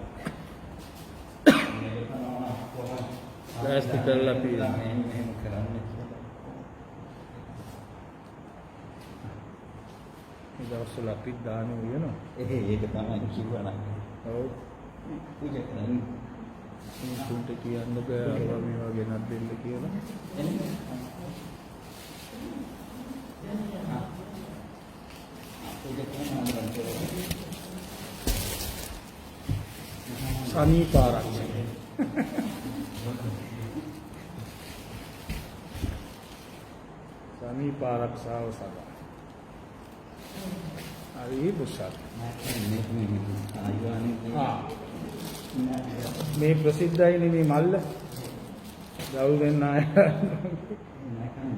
ලෑස්ති කරලා තියෙනවා මෙහෙම කරන්නේ මේ දවස්වල අපි දාන වෙනවා එහේ ඒක තමයි කිව්වනම් ඔව් පූජා කරන්නේ උන්ට කියන්න බෑ අරවා මේවා ගෙනත් දෙන්න කියලා පූජා කරනවා සනීපාරක්ෂය සනීපාරක්ෂාව සඳහා හරි බුසත් මේ ප්‍රසිද්ධයිනේ මේ මල්ල ගව් දෙන්න අය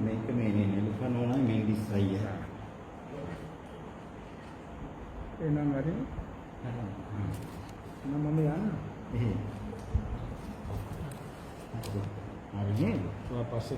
මේක මේ නෙළුපනෝනා මෙන්ඩිස් අයියා එනම් හරි මම යන්න එහේ හරි නේද පස්සේ